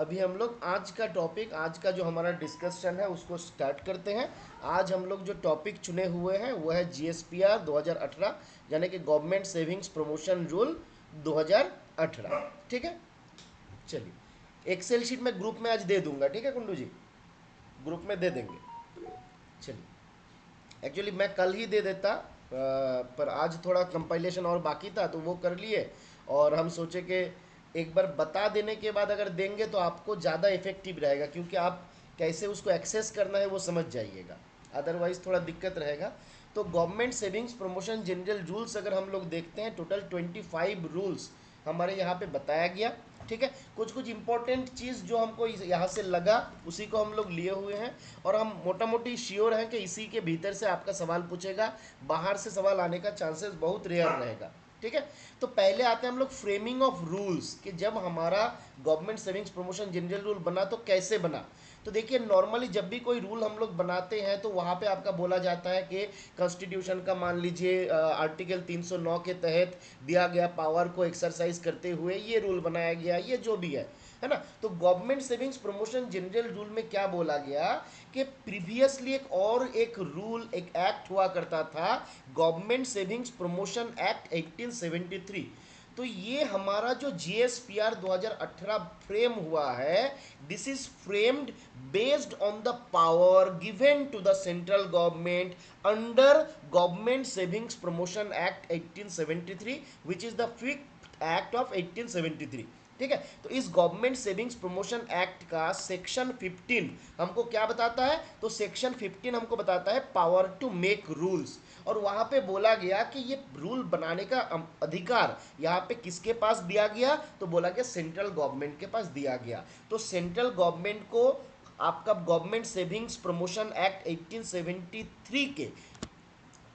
अभी हम लोग आज का टॉपिक, आज का जो हमारा डिस्कशन है उसको स्टार्ट करते हैं। आज हम लोग जो टॉपिक चुने हुए हैं वो है जीएसपीआर 2018, यानी कि गवर्नमेंट सेविंग्स प्रमोशन रूल 2018। ठीक है, चलिए एक्सेल शीट में ग्रुप में आज दे दूंगा। ठीक है कुंडू जी, ग्रुप में दे देंगे। चलिए, एक्चुअली मैं कल ही दे देता, पर आज थोड़ा कंपाइलेशन और बाकी था तो वो कर लिए। और हम सोचे कि एक बार बता देने के बाद अगर देंगे तो आपको ज़्यादा इफेक्टिव रहेगा, क्योंकि आप कैसे उसको एक्सेस करना है वो समझ जाइएगा, अदरवाइज थोड़ा दिक्कत रहेगा। तो government savings promotion general rules अगर हम लोग देखते हैं, टोटल 25 रूल्स हमारे यहाँ पे बताया गया। ठीक है, कुछ कुछ इंपॉर्टेंट चीज़ जो हमको यहाँ से लगा उसी को हम लोग लिए हुए हैं। और हम मोटा मोटी श्योर हैं कि इसी के भीतर से आपका सवाल पूछेगा, बाहर से सवाल आने का चांसेस बहुत रेयर रहेगा। ठीक है, तो पहले आते हैं हम लोग फ्रेमिंग ऑफ रूल्स, कि जब हमारा government savings promotion general rule बना तो कैसे बना। तो देखिए, नॉर्मली जब भी कोई रूल हम लोग बनाते हैं तो वहाँ पे आपका बोला जाता है कि कॉन्स्टिट्यूशन का मान लीजिए आर्टिकल 309 के तहत दिया गया पावर को एक्सरसाइज करते हुए ये रूल बनाया गया, ये जो भी है ना। तो government savings promotion general rule में क्या बोला गया कि प्रीवियसली एक रूल, एक एक्ट हुआ करता था, गवर्नमेंट सेविंग्स प्रमोशन एक्ट 1873। तो ये हमारा जो जीएसपीआर 2018 फ्रेम हुआ है, this is framed based on the power given to the central government under government savings promotion act 1873, which is the fifth act of 1873। ठीक है, तो इस गवर्नमेंट सेविंग्स प्रमोशन एक्ट का सेक्शन 15 हमको क्या बताता है, तो सेक्शन 15 हमको बताता है पावर टू मेक रूल्स। और वहां पे बोला गया कि ये रूल बनाने का अधिकार यहाँ पे किसके पास दिया गया, तो बोला गया सेंट्रल गवर्नमेंट के पास दिया गया। तो सेंट्रल गवर्नमेंट को आपका गवर्नमेंट सेविंग्स प्रमोशन एक्ट 1873 के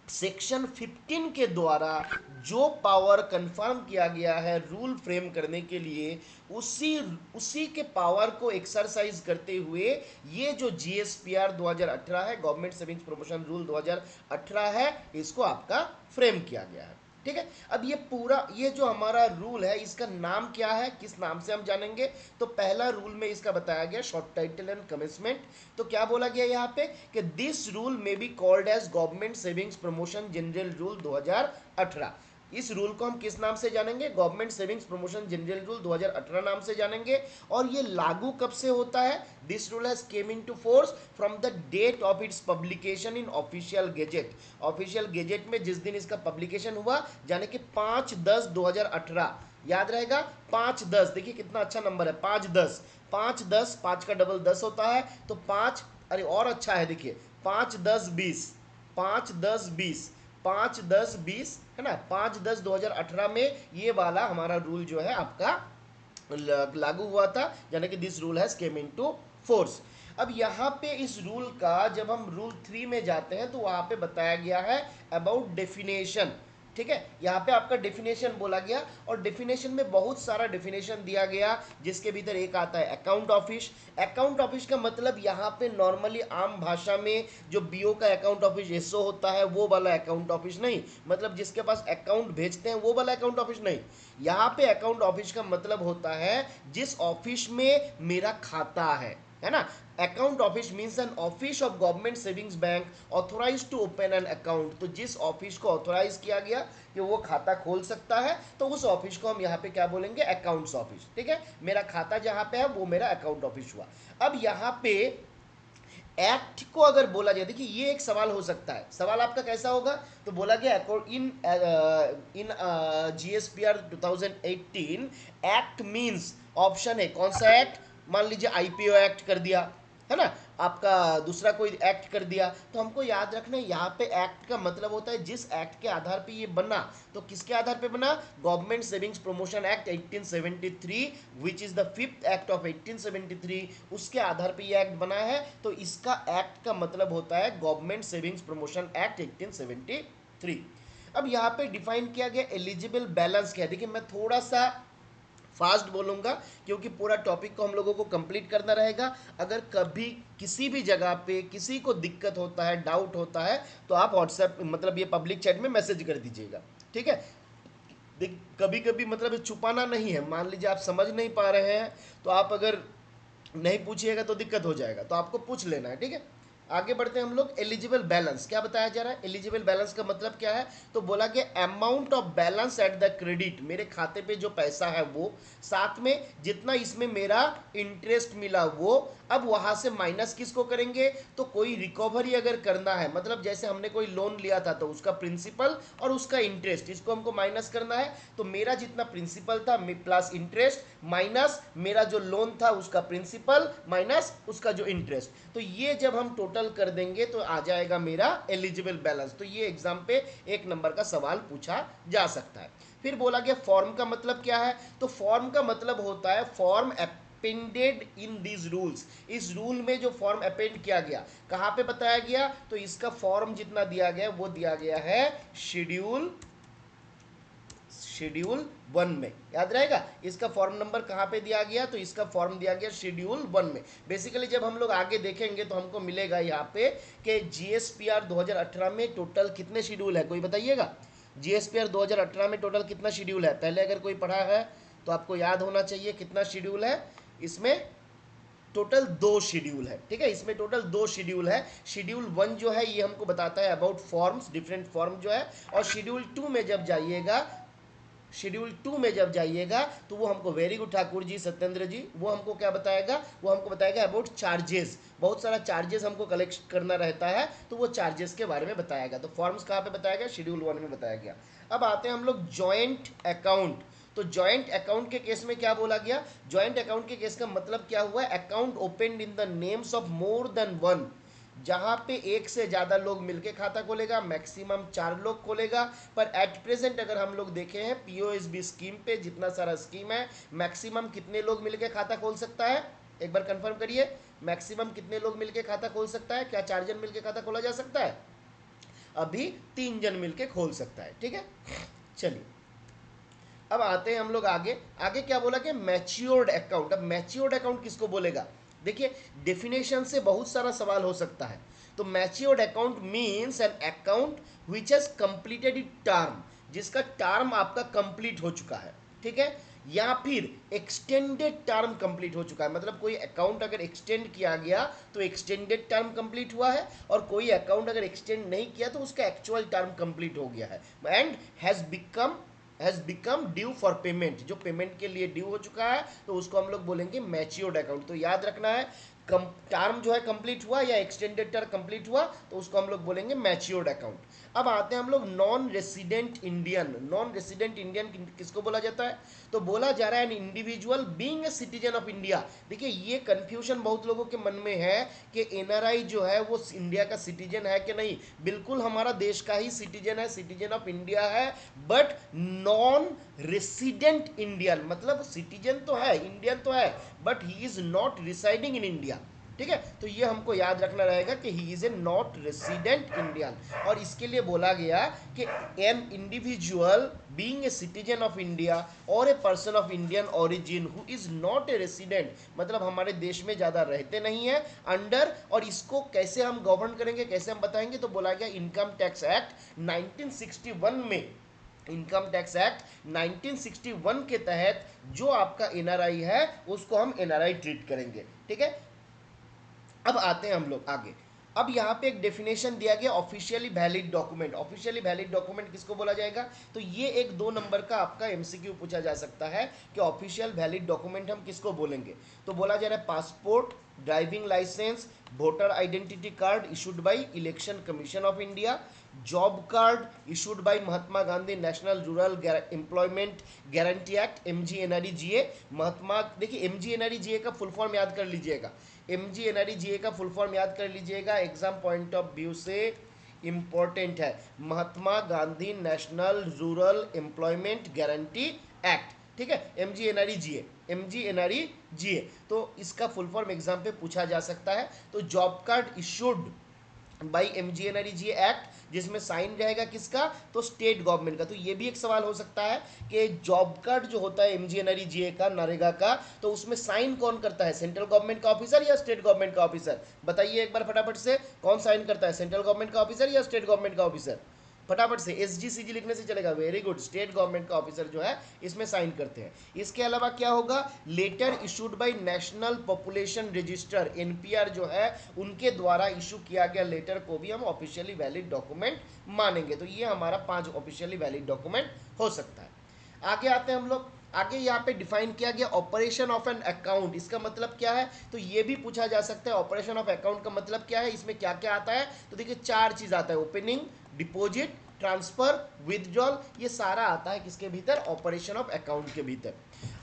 सेक्शन 15 के द्वारा जो पावर कंफर्म किया गया है रूल फ्रेम करने के लिए, उसी उसी के पावर को एक्सरसाइज करते हुए ये जो जीएसपीआर 2018 है, गवर्नमेंट सेविंग्स प्रमोशन रूल 2018 है, इसको आपका फ्रेम किया गया है। ठीक है, अब ये पूरा ये जो हमारा रूल है इसका नाम क्या है, किस नाम से हम जानेंगे। तो पहला रूल में इसका बताया गया शॉर्ट टाइटल एंड कमिटमेंट। तो क्या बोला गया यहाँ पे कि दिस रूल में be called as government savings promotion general rule 2018। इस रूल को हम किस नाम से जानेंगे, government savings promotion general rule 2018 नाम से जानेंगे। और ये लागू कब से होता है, this rule has came into force from the date of its publication in official gazette. Official gazette में जिस दिन इसका पब्लिकेशन हुआ, यानी कि 5/10/2018, याद रहेगा 5/10, देखिए कितना अच्छा नंबर है 5/10, 5/10, 5 का डबल 10 होता है, तो 5, अरे और अच्छा है देखिए 5/10/20, 5/10/20, 5/10/20 है ना, 5/10/2018 में ये वाला हमारा रूल जो है आपका लागू हुआ था, यानी कि this rule has came into force. अब यहाँ पे इस रूल का जब हम रूल 3 में जाते हैं तो वहाँ पे बताया गया है अबाउट डेफिनेशन। ठीक है, यहाँ पे आपका डेफिनेशन बोला गया, और डेफिनेशन में बहुत सारा डेफिनेशन दिया गया, जिसके भीतर एक आता है अकाउंट ऑफिस। अकाउंट ऑफिस का मतलब यहाँ पे नॉर्मली आम भाषा में जो बीओ का अकाउंट ऑफिस एसओ होता है वो वाला अकाउंट ऑफिस नहीं, मतलब जिसके पास अकाउंट भेजते हैं वो वाला अकाउंट ऑफिस नहीं। यहाँ पे अकाउंट ऑफिस का मतलब होता है जिस ऑफिस में मेरा खाता है ना। Account office means an office of government savings bank authorise to open an account. तो जिस ऑफिस को ऑथोराइज किया गया कि वो खाता खोल सकता है, तो उस ऑफिस को हम यहाँ पे क्या बोलेंगे, अकाउंट्स ऑफिस। ठीक है, मेरा खाता जहाँ पे है वो मेरा अकाउंट ऑफिस हुआ। अब यहाँ पे एक्ट को अगर बोला जाए, देखिए ये एक सवाल हो सकता है, सवाल आपका कैसा होगा, तो बोला गया इन इन जीएसपीआर 2018 एक्ट मींस, ऑप्शन है कौन सा एक्ट, मान लीजिए आईपीओ एक्ट कर दिया है ना, आपका दूसरा कोई एक्ट कर दिया, तो हमको याद रखना है यहाँ पे एक्ट का मतलब होता है जिस एक्ट के आधार पे ये बना। तो किसके आधार पे बना, government savings promotion act 1873, which is the fifth act of 1873, उसके आधार पे ये एक्ट बना है। तो इसका एक्ट का मतलब होता है गवर्नमेंट सेविंग्स प्रमोशन एक्ट 1873। अब यहाँ पे डिफाइन किया गया एलिजिबल बैलेंस क्या है, देखिए मैं थोड़ा सा फास्ट बोलूंगा क्योंकि पूरा टॉपिक को हम लोगों को कंप्लीट करना रहेगा। अगर कभी किसी भी जगह पे किसी को दिक्कत होता है, डाउट होता है, तो आप व्हाट्सएप मतलब ये पब्लिक चैट में मैसेज कर दीजिएगा। ठीक है, देख कभी कभी मतलब छुपाना नहीं है, मान लीजिए आप समझ नहीं पा रहे हैं, तो आप अगर नहीं पूछिएगा तो दिक्कत हो जाएगा, तो आपको पूछ लेना है, ठीक है। आगे बढ़ते हैं हम लोग। एलिजिबल बैलेंस क्या बताया जा रहा है? एलिजिबल बैलेंस का मतलब क्या है? तो बोला कि amount of balance at the credit, मेरे खाते पे जो पैसा है वो, साथ में जितना इसमें मेरा इंटरेस्ट मिला वो, अब वहां से माइनस किसको करेंगे? तो कोई रिकवरी अगर करना है, मतलब जैसे हमने कोई लोन लिया था तो उसका प्रिंसिपल और उसका इंटरेस्ट, इसको हमको माइनस करना है। तो मेरा जितना प्रिंसिपल था प्लस इंटरेस्ट माइनस मेरा जो लोन था उसका प्रिंसिपल माइनस उसका जो इंटरेस्ट, तो ये जब हम टोटल कर देंगे तो आ जाएगा मेरा एलिजिबल बैलेंस। तो ये एग्जाम पे 1 नंबर का सवाल पूछा जा सकता है। फिर बोला गया फॉर्म का मतलब क्या है? तो फॉर्म का मतलब होता है form appended in this rules, इस रूल में जो फॉर्म अपेंड किया गया, कहां पे बताया गया? तो इसका फॉर्म जितना दिया गया वो दिया गया है शेड्यूल 1 में, याद रहेगा इसका फॉर्म नंबर कहां पे दिया गया? तो इसका फॉर्म दिया गया शेड्यूल 1 में। बेसिकली जब हम लोग आगे देखेंगे तो हमको मिलेगा यहाँ पे कि जीएसपीआर 2018 में टोटल कितने शेड्यूल है, कोई बताइएगा? जीएसपीआर 2018 में टोटल कितना शेड्यूल है? पहले अगर कोई पढ़ा है तो आपको याद होना चाहिए कितना शेड्यूल है। इसमें टोटल 2 शेड्यूल है, ठीक है, इसमें टोटल 2 शेड्यूल है। शेड्यूल 1 जो है ये हमको बताता है अबाउट फॉर्म्स, डिफरेंट फॉर्म जो है, और शेड्यूल 2 में जब जाइएगा, शेड्यूल 2 में जब जाइएगा तो वो हमको, वेरी गुड ठाकुर जी, सत्येंद्र जी, वो हमको क्या बताएगा? वो हमको बताएगा अबाउट चार्जेस, बहुत सारा चार्जेस हमको कलेक्ट करना रहता है, तो वो चार्जेस के बारे में बताएगा। तो फॉर्म्स कहाँ पे बताया? शेड्यूल 1 में बताया गया। अब आते हैं हम लोग जॉइंट अकाउंट। तो जॉइंट अकाउंट के केस में क्या बोला गया? जॉइंट अकाउंट के केस का मतलब क्या हुआ? Account open in the names of more than one, जहां पे एक से ज्यादा लोग मिलके खाता खोलेगा, मैक्सिमम 4 लोग खोलेगा। पर एट प्रेजेंट अगर हम लोग देखे हैं पीओएसबी स्कीम पे, जितना सारा स्कीम है, मैक्सिमम कितने लोग मिलके खाता खोल सकता है? एक बार कंफर्म करिए, मैक्सिमम कितने लोग मिलके खाता खोल सकता है? क्या 4 जन मिलके खाता खोला जा सकता है? अभी 3 जन मिलके खोल सकता है, ठीक है। चलिए अब आते हैं हम लोग आगे। आगे क्या बोला कि मैच्योर्ड अकाउंट। अब मैच्योर्ड अकाउंट किसको बोलेगा? देखिए डेफिनेशन से बहुत सारा सवाल हो सकता है। तो matured account means an account which has completed it term, जिसका टर्म आपका कंप्लीट हो चुका है, ठीक है, या फिर एक्सटेंडेड टर्म कंप्लीट हो चुका है। मतलब कोई अकाउंट अगर एक्सटेंड किया गया तो एक्सटेंडेड टर्म कंप्लीट हुआ है, और कोई अकाउंट अगर एक्सटेंड नहीं किया तो उसका एक्चुअल टर्म कंप्लीट हो गया है, and has become due for payment, जो पेमेंट के लिए ड्यू हो चुका है, तो उसको हम लोग बोलेंगे मैच्योर्ड अकाउंट। तो याद रखना है, टर्म जो है कंप्लीट हुआ या एक्सटेंडेड टर्म कंप्लीट हुआ तो उसको हम लोग बोलेंगे मैच्योर्ड अकाउंट। अब आते हैं हम लोग non resident Indian. Non resident Indian किसको बोला जाता है? तो बोला जा रहा है N individual being a citizen of India. देखिए ये कंफ्यूजन बहुत लोगों के मन में है कि एनआरआई जो है वो इंडिया का सिटीजन है कि नहीं। बिल्कुल हमारा देश का ही सिटीजन है, सिटीजन ऑफ इंडिया है, बट नॉन रेसिडेंट इंडियन, मतलब सिटीजन तो है, इंडियन तो है, but he is not residing in India, ठीक है। तो ये हमको याद रखना रहेगा कि he is a not resident Indian. और इसके लिए बोला गया कि an individual being a citizen of India और a person of Indian origin who is not a resident, मतलब हमारे देश में ज़्यादा रहते नहीं है, अंडर, और इसको कैसे हम गवर्न करेंगे, कैसे हम बताएंगे? तो बोला गया इनकम टैक्स एक्ट 1961 में, इनकम टैक्स एक्ट 1961 के तहत जो आपका एनआरआई है उसको हम एनआरआई ट्रीट करेंगे, ठीक है। अब आते हैं हम लोग आगे। अब यहाँ पे एक डेफिनेशन दिया गया officially valid document. Officially valid document किसको बोला जाएगा? तो ये एक 2 नंबर का आपका एमसीक्यू पूछा जा सकता है कि ऑफिशियल वैलिड डॉक्यूमेंट हम किसको बोलेंगे। तो बोला जा रहा है passport, driving licence, voter identity card issued by election commission of India, job card issued by Mahatma Gandhi national rural employment guarantee act, MGNREGA। Mahatma, देखिए MGNREGA का फुल फॉर्म याद कर लीजिएगा, MGNREGA का फुल फॉर्म याद कर लीजिएगा, एग्जाम पॉइंट ऑफ व्यू से इंपॉर्टेंट है। Mahatma Gandhi national rural employment guarantee act, ठीक है, MGNREGA। तो इसका फुल फॉर्म एग्जाम पे पूछा जा सकता है। तो job card issued by MGNREGA act, जिसमें साइन रहेगा किसका? तो स्टेट गवर्नमेंट का। तो ये भी एक सवाल हो सकता है कि जॉब कार्ड जो होता है MGNREGA का, नरेगा का, तो उसमें साइन कौन करता है? सेंट्रल गवर्नमेंट का ऑफिसर या स्टेट गवर्नमेंट का ऑफिसर? बताइए एक बार फटाफट से, कौन साइन करता है, सेंट्रल गवर्नमेंट का ऑफिसर या स्टेट गवर्नमेंट का ऑफिसर? फटाफट से एसजीसीजी लिखने से चलेगा, वेरी गुड, स्टेट गवर्नमेंट का ऑफिसर जो है इसमें साइन करते हैं। इसके अलावा क्या होगा, letter issued by national population register, NPR जो है उनके द्वारा इशू किया गया लेटर को भी हम ऑफिशियली वैलिड डॉक्यूमेंट मानेंगे। तो ये हमारा 5 ऑफिशियली वैलिड डॉक्यूमेंट हो सकता है। आगे आते हैं हम लोग, आगे यहाँ पे डिफाइन किया गया ऑपरेशन ऑफ एन अकाउंट, इसका मतलब क्या है, तो ये भी पूछा जा सकता है ऑपरेशन ऑफ अकाउंट का मतलब क्या है, इसमें क्या क्या आता है। तो देखिए 4 चीज आता है, ओपनिंग, डिपॉजिट, ट्रांसफर, विथड्रॉल, ये सारा आता है किसके भीतर, ऑपरेशन ऑफ अकाउंट के भीतर।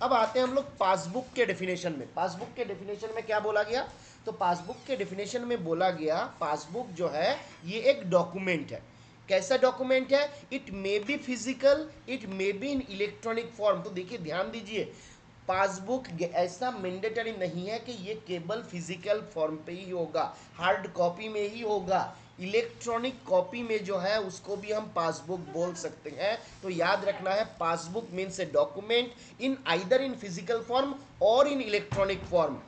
अब आते हैं हम लोग पासबुक के डेफिनेशन में। पासबुक के डेफिनेशन में क्या बोला गया, तो पासबुक के डेफिनेशन में बोला गया पासबुक जो है ये एक डॉक्यूमेंट है। कैसा डॉक्यूमेंट है, it may be physical, it may be in electronic form. तो देखिए ध्यान दीजिए, पासबुक ऐसा मैंडेटरी नहीं है कि ये केवल फिजिकल फॉर्म पे ही होगा, हार्ड कॉपी में ही होगा, इलेक्ट्रॉनिक कॉपी में जो है उसको भी हम पासबुक बोल सकते हैं। तो याद रखना है, passbook means a document in either in physical form और इन इलेक्ट्रॉनिक फॉर्म।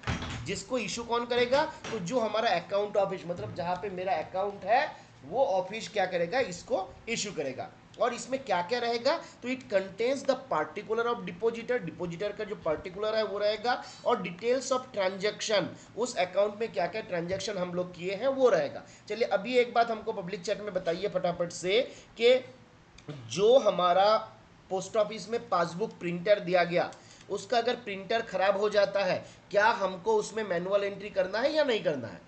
जिसको इशू कौन करेगा, तो जो हमारा अकाउंट ऑफिस, मतलब जहां पे मेरा अकाउंट है वो ऑफिस क्या करेगा, इसको इशू करेगा। और इसमें क्या क्या रहेगा, तो it contains the particular of depositor, depositor का जो पार्टिकुलर है वो रहेगा, और डिटेल्स ऑफ ट्रांजैक्शन, उस अकाउंट में क्या क्या ट्रांजैक्शन हम लोग किए हैं वो रहेगा। चलिए अभी एक बात हमको पब्लिक चैट में बताइए फटाफट से, कि जो हमारा पोस्ट ऑफिस में पासबुक प्रिंटर दिया गया, उसका अगर प्रिंटर खराब हो जाता है, क्या हमको उसमें मैनुअल एंट्री करना है या नहीं करना है।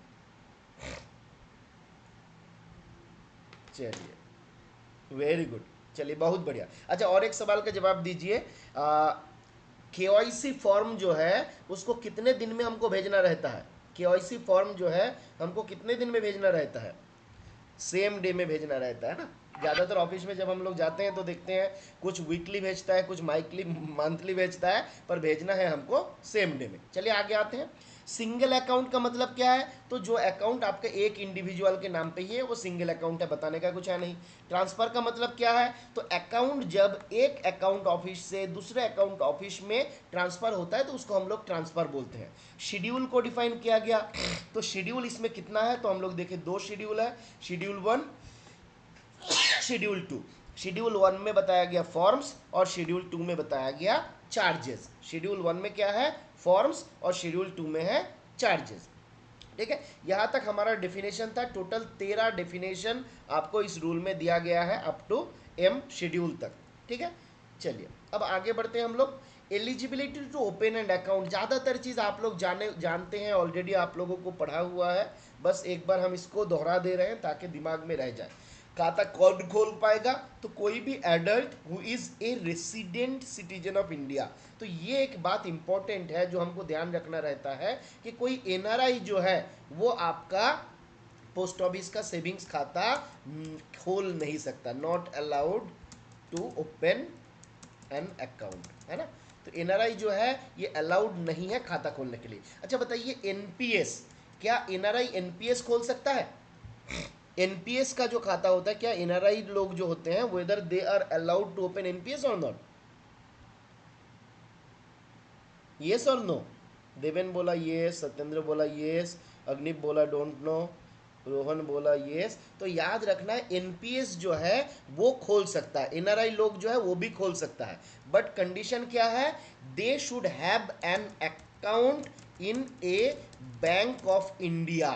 चलिए वेरी गुड, चलिए बहुत बढ़िया। अच्छा और एक सवाल का जवाब दीजिए, केवाईसी फॉर्म जो है उसको कितने दिन में हमको भेजना रहता है, केवाईसी फॉर्म जो है हमको कितने दिन में भेजना रहता है, सेम डे में भेजना रहता है ना। ज़्यादातर ऑफिस में जब हम लोग जाते हैं तो देखते हैं कुछ वीकली भेजता है, कुछ माइकली मंथली भेजता है, पर भेजना है हमको सेम डे में। चलिए आगे आते हैं, सिंगल अकाउंट का मतलब क्या है, तो जो अकाउंट आपके एक इंडिविजुअल के नाम पे ही है वो सिंगल अकाउंट है, बताने का कुछ है नहीं। ट्रांसफर का मतलब क्या है, तो अकाउंट जब एक अकाउंट ऑफिस से दूसरे अकाउंट ऑफिस में ट्रांसफर होता है तो उसको हम लोग ट्रांसफर बोलते हैं। शेड्यूल को डिफाइन किया गया, तो शेड्यूल इसमें कितना है, तो हम लोग देखें 2 शेड्यूल है, शेड्यूल 1, शेड्यूल 2। शेड्यूल 1 में बताया गया फॉर्म्स और शेड्यूल 2 में बताया गया चार्जेस। शेड्यूल 1 में क्या है, फॉर्म्स, और शेड्यूल 2 में है चार्जेस। ठीक है, यहां तक हमारा डेफिनेशन था। टोटल 13 डेफिनेशन आपको इस रूल में दिया गया है अप टू एम शेड्यूल तक। ठीक है, चलिए अब आगे बढ़ते हैं हम लोग। Eligibility to open and account, ज़्यादातर चीज़ आप लोग जानते हैं ऑलरेडी, आप लोगों को पढ़ा हुआ है, बस एक बार हम इसको दोहरा दे रहे हैं ताकि दिमाग में रह जाए। खाता कौन खोल पाएगा, तो कोई भी adult who is a resident citizen of India. तो ये एक बात इंपॉर्टेंट है जो हमको ध्यान रखना रहता है कि कोई एनआरआई जो है वो आपका पोस्ट ऑफिस का सेविंग्स खाता खोल नहीं सकता, not allowed to open an account, है ना। तो एनआरआई जो है ये अलाउड नहीं है खाता खोलने के लिए। अच्छा बताइए एनपीएस, क्या एनआरआई एनपीएस खोल सकता है, एनपीएस का जो खाता होता है, क्या एनआरआई लोग जो होते हैं whether they are allowed to open NPS और नॉट, यस और नो। देवेन बोला यस, सत्येंद्र बोला यस, अग्निप बोला डोंट नो, रोहन बोला यस। तो याद रखना है एनपीएस जो है वो खोल सकता है, एनआरआई लोग जो है वो भी खोल सकता है, बट कंडीशन क्या है, they should have an account in A bank of India,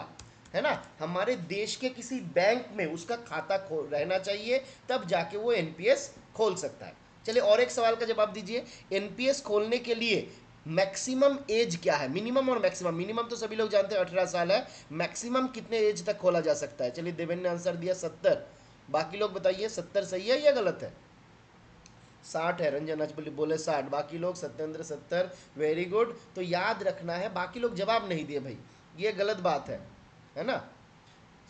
है ना, हमारे देश के किसी बैंक में उसका खाता खोल रहना चाहिए, तब जाके वो एनपीएस खोल सकता है। चलिए और एक सवाल का जवाब दीजिए, एनपीएस खोलने के लिए मैक्सिमम एज क्या है, मिनिमम और मैक्सिमम। मिनिमम तो सभी लोग जानते हैं 18 साल है, मैक्सिमम कितने एज तक खोला जा सकता है। चलिए देवेन ने आंसर दिया 70, बाकी लोग बताइए 70 सही है या गलत है। 60 है, रंजन अजबली बोले 60, बाकी लोग सत्येंद्र 70, वेरी गुड। तो याद रखना है, बाकी लोग जवाब नहीं दिए भाई, ये गलत बात है ना।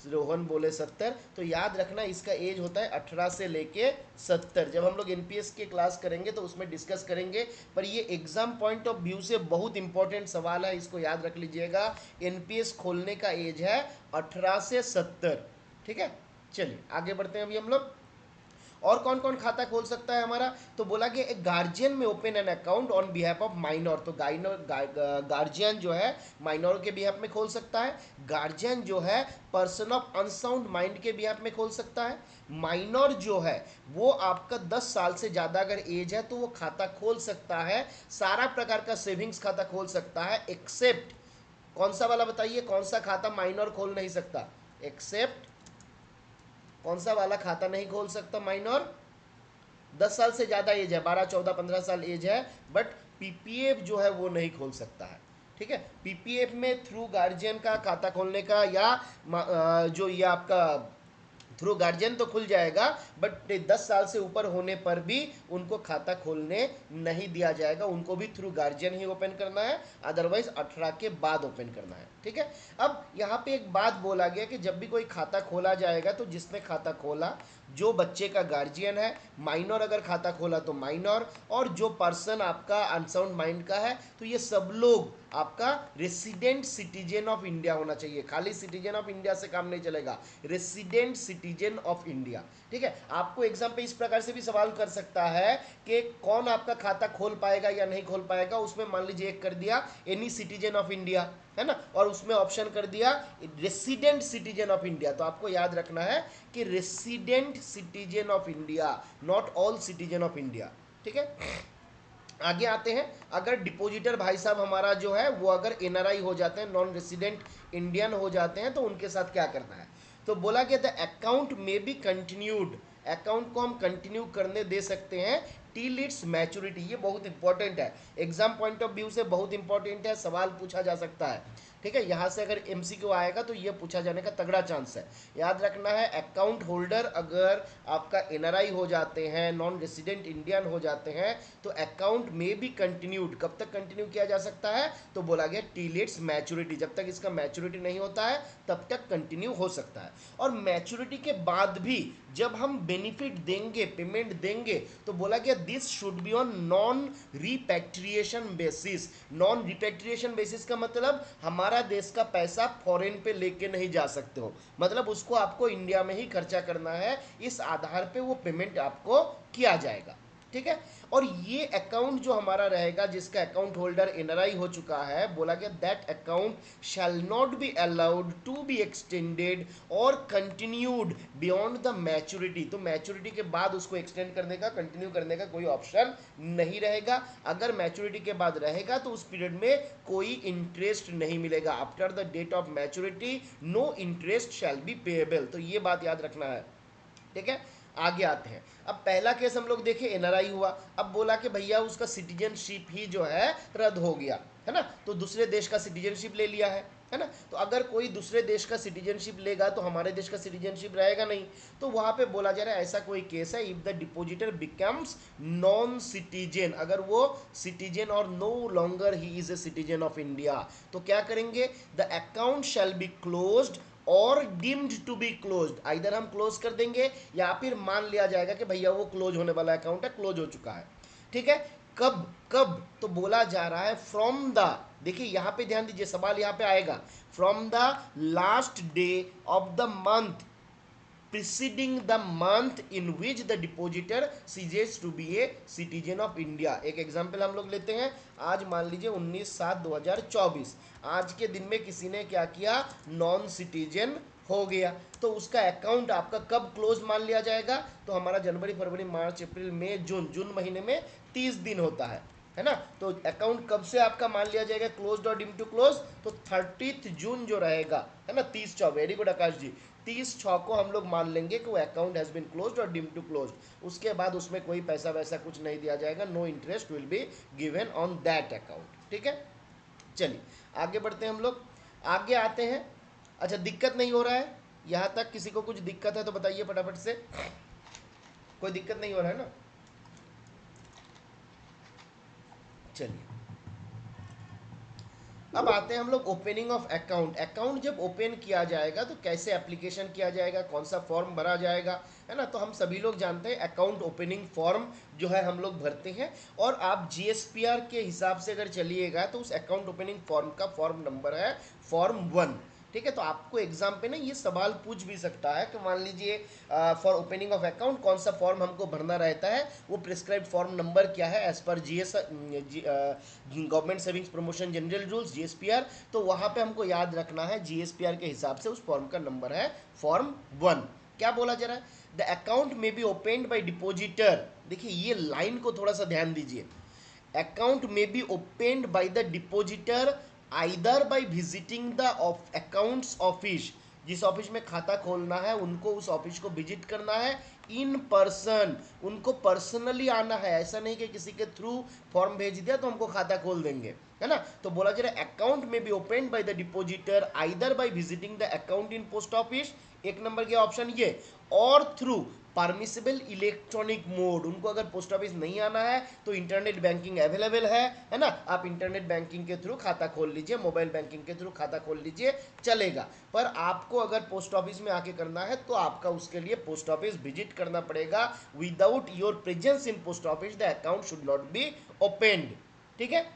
रोहन बोले 70, तो याद रखना इसका एज होता है 18 से लेके 70। जब हम लोग एनपीएस के क्लास करेंगे तो उसमें डिस्कस करेंगे, पर ये एग्जाम पॉइंट ऑफ व्यू से बहुत इंपॉर्टेंट सवाल है, इसको याद रख लीजिएगा। एनपीएस खोलने का एज है 18 से 70। ठीक है, चलिए आगे बढ़ते हैं अभी हम लोग। और कौन कौन खाता खोल सकता है हमारा, तो बोला कि एक गार्जियन में open an account on behalf of minor, तो गार्जियन जो है माइनर के बिहाफ में खोल सकता है, गार्जियन जो है पर्सन ऑफ अनसाउंड माइंड के बिहाफ में खोल सकता है, माइनर जो है वो आपका 10 साल से ज़्यादा अगर एज है तो वो खाता खोल सकता है, सारा प्रकार का सेविंग्स खाता खोल सकता है, एक्सेप्ट कौन सा वाला बताइए, कौन सा खाता माइनर खोल नहीं सकता, एक्सेप्ट कौन सा वाला खाता नहीं खोल सकता माइनर, 10 साल से ज़्यादा एज है, 12 14 15 साल एज है, बट पीपीएफ जो है वो नहीं खोल सकता है। ठीक है, पीपीएफ में थ्रू गार्जियन का खाता खोलने का या जो ये आपका थ्रू गार्जियन तो खुल जाएगा, बट 10 साल से ऊपर होने पर भी उनको खाता खोलने नहीं दिया जाएगा, उनको भी थ्रू गार्जियन ही ओपन करना है, अदरवाइज 18 के बाद ओपन करना है। ठीक है, अब यहाँ पे एक बात बोला गया कि जब भी कोई खाता खोला जाएगा तो जिसने खाता खोला जो बच्चे का गार्जियन है, माइनर अगर खाता खोला तो माइनर, और जो पर्सन आपका अनसाउंड माइंड का है तो ये सब लोग आपका रेसिडेंट सिटीजन ऑफ इंडिया होना चाहिए, खाली सिटीजन ऑफ इंडिया से काम नहीं चलेगा, रेसिडेंट सिटीजन ऑफ इंडिया। ठीक है, आपको एग्जाम पे इस प्रकार से भी सवाल कर सकता है कि कौन आपका खाता खोल पाएगा या नहीं खोल पाएगा, उसमें मान लीजिए एक कर दिया एनी सिटीजन ऑफ इंडिया, है ना, और उसमें ऑप्शन कर दिया रेसिडेंट सिटीजन ऑफ इंडिया, तो आपको याद रखना है कि resident citizen of India, not all citizen of India. ठीक है, आगे आते हैं, अगर डिपोजिटर भाई साहब हमारा जो है वो अगर एनआरआई हो जाते हैं, नॉन रेसिडेंट इंडियन हो जाते हैं, तो उनके साथ क्या करना है, तो बोला गया द अकाउंट में बी कंटिन्यूड, अकाउंट को हम कंटिन्यू करने दे सकते हैं टिल इट्स मैच्योरिटी, ये बहुत इंपॉर्टेंट है, एग्जाम पॉइंट ऑफ व्यू से बहुत इंपॉर्टेंट है, सवाल पूछा जा सकता है। ठीक है, यहाँ से अगर एमसीक्यू आएगा तो ये पूछा जाने का तगड़ा चांस है, याद रखना है अकाउंट होल्डर अगर आपका एनआरआई हो जाते हैं, नॉन रेसिडेंट इंडियन हो जाते हैं, तो अकाउंट में भी कंटिन्यूड, कब तक कंटिन्यू किया जा सकता है, तो बोला गया टिल इट्स मैच्योरिटी, जब तक इसका मैच्योरिटी नहीं होता है तब तक कंटिन्यू हो सकता है, और मैच्योरिटी के बाद भी जब हम बेनिफिट देंगे, पेमेंट देंगे, तो बोला गया this should be on non repatriation basis, non repatriation basis का मतलब हमारा देश का पैसा फॉरेन पे लेके नहीं जा सकते हो, मतलब उसको आपको इंडिया में ही खर्चा करना है, इस आधार पे वो पेमेंट आपको किया जाएगा। ठीक है, और ये अकाउंट जो हमारा रहेगा जिसका अकाउंट होल्डर एनआरआई हो चुका है, बोला गया that account shall not be allowed to be extended और कंटिन्यूड बियॉन्ड द मैच्योरिटी, तो मैच्योरिटी के बाद उसको एक्सटेंड करने का, कंटिन्यू करने का कोई ऑप्शन नहीं रहेगा, अगर मैच्योरिटी के बाद रहेगा तो उस पीरियड में कोई इंटरेस्ट नहीं मिलेगा, after the date of maturity no interest shall be payable, तो ये बात याद रखना है। ठीक है, आगे आते हैं, अब पहला केस हम लोग देखे एनआरआई हुआ, अब बोला कि भैया उसका सिटीजनशिप ही जो है रद्द हो गया, है ना, तो दूसरे देश का सिटीजनशिप ले लिया है ना, तो अगर कोई दूसरे देश का सिटीजनशिप लेगा तो हमारे देश का सिटीजनशिप रहेगा नहीं, तो वहां पे बोला जा रहा है ऐसा कोई केस है, if the depositor becomes non citizen, अगर वो सिटीजन और no longer he is a citizen of India, तो क्या करेंगे, the account shall be closed और deemed to be closed, either हम क्लोज कर देंगे या फिर मान लिया जाएगा कि भैया वो क्लोज होने वाला अकाउंट है, क्लोज हो चुका है। ठीक है, कब कब, तो बोला जा रहा है फ्रॉम द, देखिए यहां पे ध्यान दीजिए, सवाल यहां पे आएगा, from the last day of the month preceding the month in which the depositor ceases to be a citizen of India। एक एग्जाम्पल हम लोग लेते हैं, आज मान लीजिए 19/7/2024, आज के दिन में किसी ने क्या किया, नॉन सिटीजन हो गया, तो उसका अकाउंट आपका कब क्लोज मान लिया जाएगा, तो हमारा जनवरी फरवरी मार्च अप्रैल मई जून, जून महीने में 30 दिन होता है ना, तो अकाउंट कब से आपका मान लिया जाएगा क्लोज और डीम टू क्लोज, तो 30 जून जो रहेगा, है ना, 30/6, वेरी गुड आकाश जी, 30/6 को हम लोग मान लेंगे कि वो अकाउंट हैज बीन क्लोज्ड और डीम टू क्लोज्ड, उसके बाद उसमें कोई पैसा वैसा कुछ नहीं दिया जाएगा, no interest will be given on that account. ठीक है, चलिए आगे बढ़ते हैं हम लोग, आगे आते हैं, अच्छा दिक्कत नहीं हो रहा है यहाँ तक, किसी को कुछ दिक्कत है तो बताइए फटाफट से, कोई दिक्कत नहीं हो रहा है ना, चलिए अब आते हैं हम लोग ओपनिंग ऑफ अकाउंट, अकाउंट जब ओपन किया जाएगा तो कैसे एप्लीकेशन किया जाएगा, कौन सा फॉर्म भरा जाएगा, है ना, तो हम सभी लोग जानते हैं अकाउंट ओपनिंग फॉर्म जो है हम लोग भरते हैं, और आप जीएसपीआर के हिसाब से अगर चलिएगा तो उस अकाउंट ओपनिंग फॉर्म का फॉर्म नंबर है फॉर्म 1, ठीक है, तो आपको एग्जाम पे ना ये सवाल पूछ भी सकता है कि मान लीजिए फॉर ओपनिंग ऑफ अकाउंट कौन सा फॉर्म हमको भरना रहता है, वो प्रिस्क्राइब फॉर्म नंबर क्या है as per GS government savings promotion general rules GSPR. तो वहाँ पे हमको याद रखना है जीएसपीआर के हिसाब से उस फॉर्म का नंबर है फॉर्म 1। क्या बोला जा रहा है, द अकाउंट में बी ओपेन्ड बाई डिपोजिटर। देखिए ये लाइन को थोड़ा सा ध्यान दीजिए, account may be opened by the depositor either by visiting the accounts office। जिस ऑफिस में खाता खोलना है उनको उस ऑफिस को विजिट करना है इन पर्सन, उनको पर्सनली आना है, ऐसा नहीं कि किसी के थ्रू फॉर्म भेज दिया तो हमको खाता खोल देंगे, है ना। तो बोला जा रहा है अकाउंट में be opened by the depositor either by visiting the account in post office, एक नंबर के ऑप्शन ये, और थ्रू परमिसिबल इलेक्ट्रॉनिक मोड, उनको अगर पोस्ट ऑफिस नहीं आना है तो इंटरनेट बैंकिंग अवेलेबल है ना, आप इंटरनेट बैंकिंग के थ्रू खाता खोल लीजिए, मोबाइल बैंकिंग के थ्रू खाता खोल लीजिए, चलेगा। पर आपको अगर पोस्ट ऑफिस में आके करना है तो आपका उसके लिए पोस्ट ऑफिस विजिट करना पड़ेगा। Without your presence in post office the account should not be opened. ठीक है,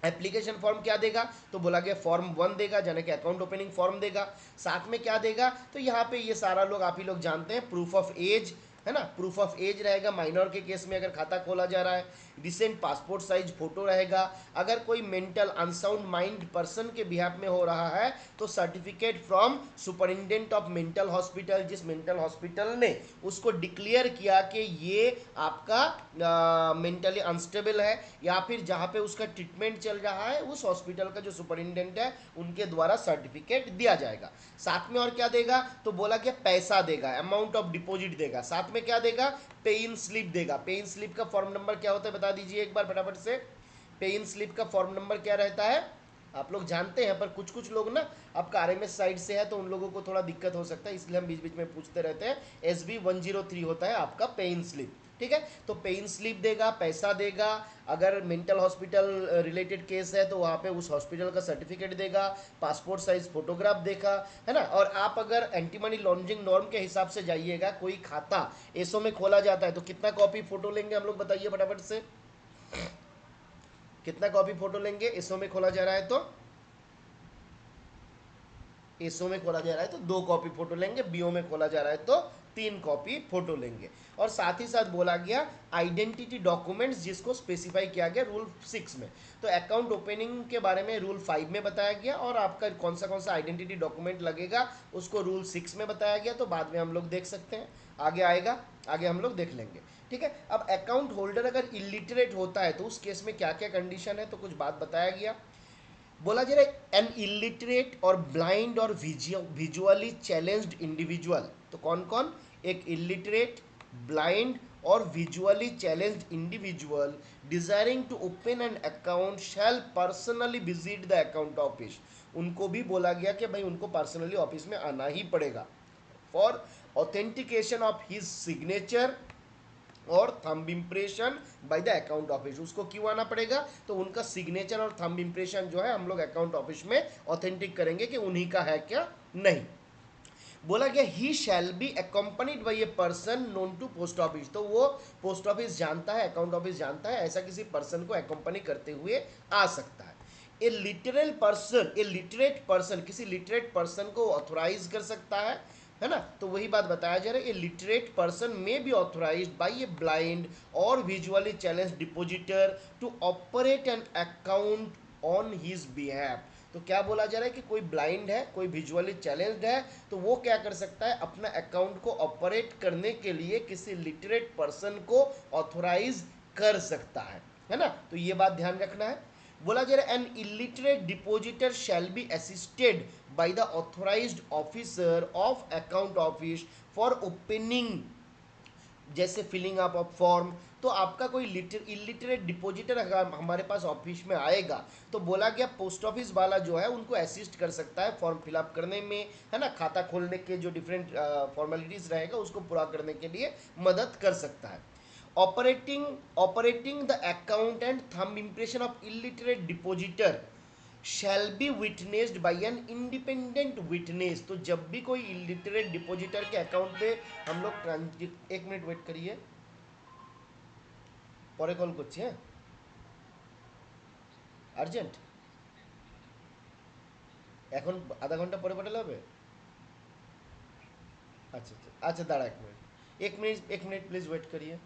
एप्लीकेशन फॉर्म क्या देगा, तो बोला गया फॉर्म 1 देगा, यानी कि अकाउंट ओपनिंग फॉर्म देगा। साथ में क्या देगा, तो यहाँ पे ये सारा लोग आप ही लोग जानते हैं, प्रूफ ऑफ एज, है ना, प्रूफ ऑफ एज रहेगा माइनर के केस में अगर खाता खोला जा रहा है। रिसेंट पासपोर्ट साइज फोटो रहेगा। अगर कोई मेंटल अनसाउंड माइंड पर्सन के बिहाफ में हो रहा है तो certificate from superintendent of mental hospital, जिस मेंटल हॉस्पिटल ने उसको डिक्लेयर किया कि ये आपका मेंटली अनस्टेबल है, या फिर जहाँ पे उसका ट्रीटमेंट चल रहा है उस हॉस्पिटल का जो सुपरिटेंडेंट है उनके द्वारा सर्टिफिकेट दिया जाएगा। साथ में और क्या देगा, तो बोला कि पैसा देगा, अमाउंट ऑफ डिपॉजिट देगा। साथ में क्या देगा, पे इन स्लिप देगा। पे इन स्लिप का फॉर्म नंबर क्या होता है बता दीजिए एक बार फटाफट से। पे इन स्लिप का फॉर्म नंबर क्या रहता है, आप लोग जानते हैं, पर कुछ कुछ लोग ना आपका आरएमएस साइड से है तो उन लोगों को थोड़ा दिक्कत हो सकता है, इसलिए हम बीच बीच में पूछते रहते हैं। SB103 होता है आपका पे इन स्लिप। ठीक है, तो पे इन स्लिप देगा, पैसा देगा। अगर मेंटल हॉस्पिटल रिलेटेड केस है तो वहाँ पे उस हॉस्पिटल का सर्टिफिकेट देगा, पासपोर्ट साइज फोटोग्राफ देखा, है ना। और आप अगर एंटी मनी लॉन्ड्रिंग नॉर्म के हिसाब से जाइएगा, कोई खाता एसओ में खोला जाता है तो कितना कॉपी फोटो लेंगे हम लोग बताइए फटाफट से, कितना कॉपी फोटो लेंगे एसओ में खोला जा रहा है तो, एसओ में खोला जा रहा है तो 2 कॉपी फोटो लेंगे, बीओ में खोला जा रहा है तो 3 कॉपी फोटो लेंगे। और साथ ही साथ बोला गया आइडेंटिटी डॉक्यूमेंट्स जिसको स्पेसिफाई किया गया रूल 6 में। तो अकाउंट ओपनिंग के बारे में रूल 5 में बताया गया, और आपका कौन सा आइडेंटिटी डॉक्यूमेंट लगेगा उसको रूल 6 में बताया गया। तो बाद में हम लोग देख सकते हैं, आगे आएगा, आगे हम लोग देख लेंगे। ठीक है, अब अकाउंट होल्डर अगर इलिटरेट होता है तो उस केस में क्या क्या कंडीशन है, तो कुछ बात बताया गया। बोला जा रहा है एन इलिटरेट और ब्लाइंड और विजुअली चैलेंज्ड इंडिविजुअल, तो कौन कौन, एक इलिटरेट, ब्लाइंड और visually challenged individual desiring to open an account shall personally visit the account office. उनको भी बोला गया कि भाई उनको पर्सनली ऑफिस में आना ही पड़ेगा for authentication of his signature और thumb impression by the account office. उसको क्यों आना पड़ेगा, तो उनका सिग्नेचर और थंब इम्प्रेशन जो है हम लोग अकाउंट ऑफिस में ऑथेंटिक करेंगे कि उन्हीं का है क्या नहीं। बोला गया he shall be accompanied by a person known to post office, तो वो पोस्ट ऑफिस जानता है, अकाउंट ऑफिस जानता है, ऐसा किसी पर्सन को अकम्पनी करते हुए आ सकता है। ए लिटरल पर्सन, ए लिटरेट पर्सन, किसी लिटरेट पर्सन को ऑथोराइज कर सकता है ना। तो वही बात बताया जा रहा है, a literate person may be authorise by a blind और visually challenge depositor to operate an account on his behalf. तो क्या बोला जा रहा है कि कोई ब्लाइंड है, कोई विजुअली चैलेंज्ड है, तो वो क्या कर सकता है, अपना अकाउंट को ऑपरेट करने के लिए किसी लिटरेट पर्सन को ऑथोराइज कर सकता है ना। तो ये बात ध्यान रखना है। बोला जा रहा है an illiterate depositor shall be assisted by the authorised officer of account office for opening, जैसे फिलिंग अप ऑफ फॉर्म। तो आपका कोई इलिटरेट डिपोजिटर अगर हमारे पास ऑफिस में आएगा तो बोला गया पोस्ट ऑफिस वाला जो है उनको असिस्ट कर सकता है फॉर्म फिलअप करने में, है ना, खाता खोलने के जो डिफरेंट फॉर्मेलिटीज रहेगा उसको पूरा करने के लिए मदद कर सकता है। Operating the account and thumb impression of illiterate depositor shall be witnessed by N independent witness. तो जब भी कोई इलिटरेट डिपोजिटर के अकाउंट पे हम लोग एक मिनट वेट करिए, পরে কল করছি হ্যাঁ, আর্জেন্ট। এখন আধা ঘন্টা পরে পাঠালে হবে? আচ্ছা আচ্ছা আচ্ছা, দাঁড়া 1 minute, 1 minute, 1 minute please wait करिए।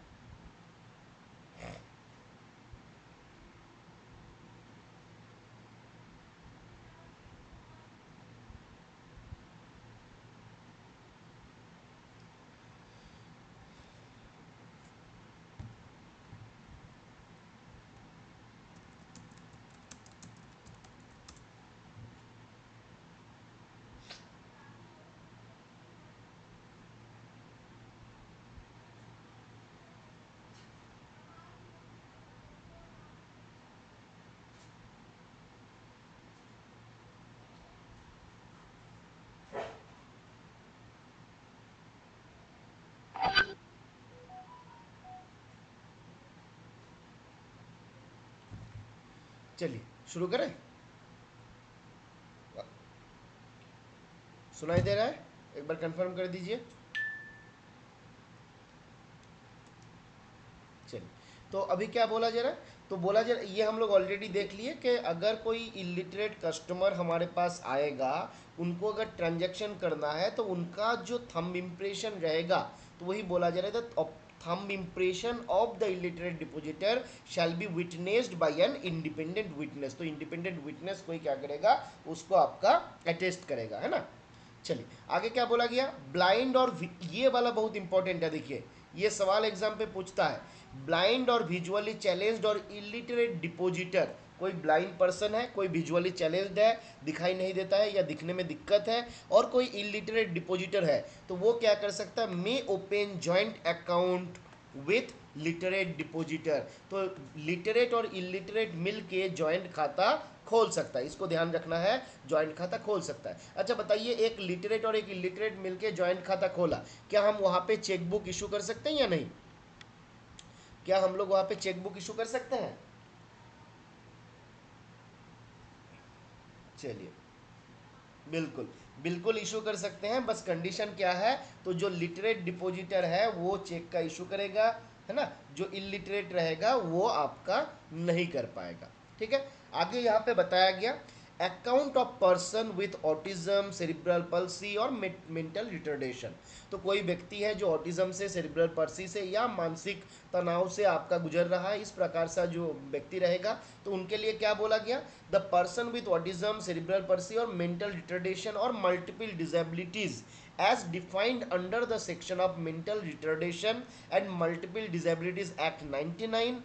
चलिए शुरू करें। सुनाई दे रहा है? एक बार कंफर्म कर दीजिए। चलिए, तो अभी क्या बोला जा रहा है? तो बोला जा रहा है, ये हम लोग ऑलरेडी देख लिए कि अगर कोई इलिटरेट कस्टमर हमारे पास आएगा, उनको अगर ट्रांजैक्शन करना है तो उनका जो थंब इम्प्रेशन रहेगा, तो वही बोला जा रहा था, thumb impression of the illiterate depositor shall be witnessed by an independent witness. तो इंडिपेंडेंट विटनेस कोई क्या करेगा, उसको आपका अटेस्ट करेगा, है ना। चलिए आगे क्या बोला गया, ब्लाइंड और ये वाला बहुत इंपॉर्टेंट है, देखिए ये सवाल एग्जाम पे पूछता है। ब्लाइंड और विजुअली चैलेंज्ड और इलिटरेट डिपोजिटर, कोई ब्लाइंड पर्सन है, कोई विजुअली चैलेंज्ड है, दिखाई नहीं देता है या दिखने में दिक्कत है, और कोई इलिटरेट डिपोजिटर है, तो वो क्या कर सकता है, may open joint account with literate depositor. तो लिटरेट और इलिटरेट मिल के जॉइंट खाता खोल सकता है, इसको ध्यान रखना है, जॉइंट खाता खोल सकता है। अच्छा बताइए, एक लिटरेट और एक इलिटरेट मिलके जॉइंट खाता खोला, क्या हम वहां पे चेकबुक इशू कर सकते हैं या नहीं? क्या हम लोग वहां पे चेकबुक इशू कर सकते हैं? चलिए, बिल्कुल बिल्कुल इशू कर सकते हैं, बस कंडीशन क्या है, तो जो लिटरेट डिपॉजिटर है वो चेक का इशू करेगा, है ना, जो इलिटरेट रहेगा वो आपका नहीं कर पाएगा। ठीक है, आगे यहाँ पे बताया गया, account of person with autism, cerebral palsy और मेंटल रिटार्डेशन। तो कोई व्यक्ति है जो ऑटिज्म से, सेरिब्रल पल्सी से या मानसिक तनाव से आपका गुजर रहा है, इस प्रकार का जो व्यक्ति रहेगा, तो उनके लिए क्या बोला गया, the person with autism, cerebral palsy और मेंटल रिटार्डेशन और multiple disabilities as defined under the section of mental retardation and multiple disabilities act 99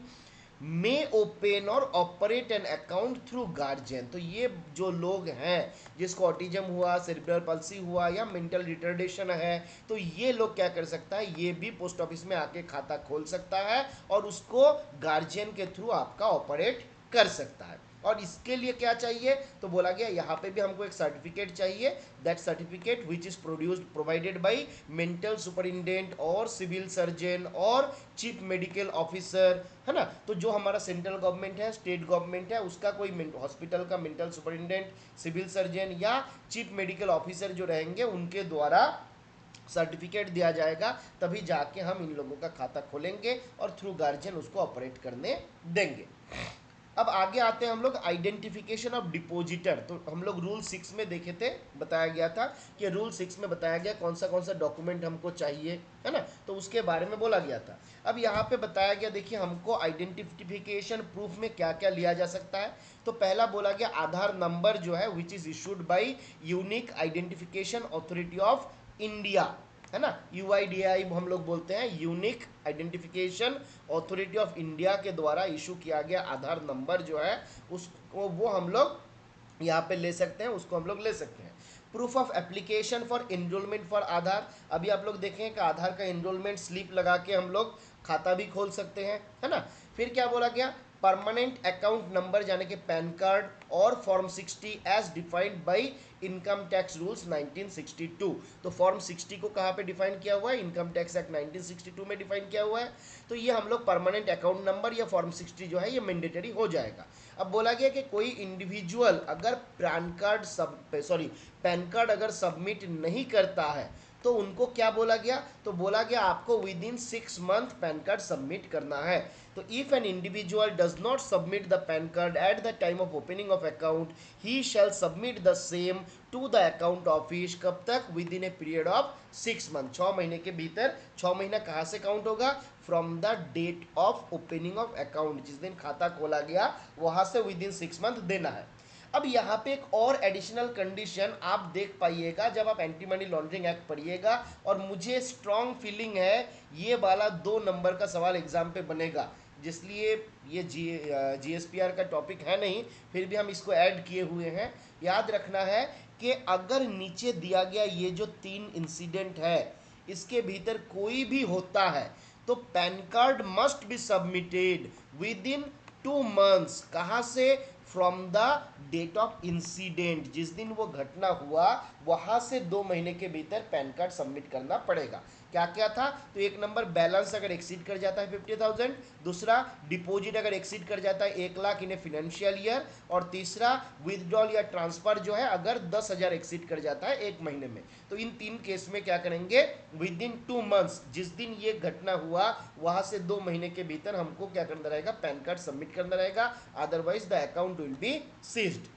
may open और operate an account through guardian. तो ये जो लोग हैं जिसको ऑटिज्म हुआ, सेरिब्रल पल्सी हुआ या मेंटल रिटार्डेशन है, तो ये लोग क्या कर सकता है, ये भी पोस्ट ऑफिस में आके खाता खोल सकता है और उसको गार्जियन के थ्रू आपका ऑपरेट कर सकता है। और इसके लिए क्या चाहिए, तो बोला गया यहाँ पे भी हमको एक सर्टिफिकेट चाहिए, that certificate which is produced provided by mental superintendent और सिविल सर्जन और चीफ मेडिकल ऑफिसर, है ना। तो जो हमारा सेंट्रल गवर्नमेंट है, स्टेट गवर्नमेंट है, उसका कोई हॉस्पिटल का मेंटल सुपरिटेंडेंट, सिविल सर्जन या चीफ मेडिकल ऑफिसर जो रहेंगे, उनके द्वारा सर्टिफिकेट दिया जाएगा, तभी जाके हम इन लोगों का खाता खोलेंगे और थ्रू गार्जियन उसको ऑपरेट करने देंगे। अब आगे आते हैं हम लोग आइडेंटिफिकेशन ऑफ डिपोजिटर। तो हम लोग रूल 6 में देखे थे, बताया गया था कि रूल 6 में बताया गया कौन सा डॉक्यूमेंट हमको चाहिए, है ना, तो उसके बारे में बोला गया था। अब यहाँ पे बताया गया, देखिए हमको आइडेंटिफिकेशन प्रूफ में क्या क्या लिया जा सकता है। तो पहला बोला गया आधार नंबर जो है which is issued by unique identification authority of India, है ना, यूआईडीआई हम लोग बोलते हैं, unique identification authority of India के द्वारा इशू किया गया आधार नंबर जो है, उसको वो हम लोग यहाँ पे ले सकते हैं, उसको हम लोग ले सकते हैं। Proof of application for enrolment for Aadhaar, अभी आप लोग देखें कि आधार का एनरोलमेंट स्लिप लगा के हम लोग खाता भी खोल सकते हैं, है ना। फिर क्या बोला गया, परमानेंट अकाउंट नंबर यानी कि पैन कार्ड और form 60 as defined by income tax rules 1962। तो फॉर्म 60 को कहाँ पे डिफाइन किया हुआ है, इनकम टैक्स एक्ट 1962 में डिफाइन किया हुआ है। तो ये हम लोग परमानेंट अकाउंट नंबर या फॉर्म 60 जो है ये मैंडेटरी हो जाएगा। अब बोला गया कि कोई इंडिविजुअल अगर पैन कार्ड अगर सबमिट नहीं करता है, तो उनको क्या बोला गया, तो बोला गया आपको within 6 month PAN card submit करना है। तो if an individual does not submit the PAN card at the time of opening of account he shall submit the same to the account office, कब तक, within a period of 6 month, 6 महीने के भीतर। 6 महीना कहाँ से count होगा, from the date of opening of account, जिस दिन खाता खोला गया वहां से विद इन 6 मंथ देना है। अब यहाँ पे एक और एडिशनल कंडीशन आप देख पाइएगा जब आप एंटी मनी लॉन्ड्रिंग एक्ट पढ़िएगा, और मुझे स्ट्रॉन्ग फीलिंग है ये वाला 2 नंबर का सवाल एग्जाम पे बनेगा, जिसलिए ये जीएसपीआर का टॉपिक है नहीं, फिर भी हम इसको ऐड किए हुए हैं। याद रखना है कि अगर नीचे दिया गया ये जो 3 इंसिडेंट है इसके भीतर कोई भी होता है तो PAN card must be submitted within 2 months. कहाँ से, from the date of incident, जिस दिन वो घटना हुआ वहां से 2 महीने के भीतर पैन कार्ड सबमिट करना पड़ेगा। क्या क्या था, तो 1 नंबर बैलेंस अगर एक्सीड कर जाता है 50,000, दूसरा डिपॉजिट अगर एक्सीड कर जाता है 1 लाख इन ए फिनेंशियल ईयर, और तीसरा विदड्रॉल या ट्रांसफर जो है अगर 10,000 एक्सीड कर जाता है 1 महीने में। तो इन 3 केस में क्या करेंगे, विद इन 2 मंथ्स, जिस दिन ये घटना हुआ वहां से 2 महीने के भीतर हमको क्या करना रहेगा, पैन कार्ड सबमिट करना रहेगा, otherwise the account will be seized.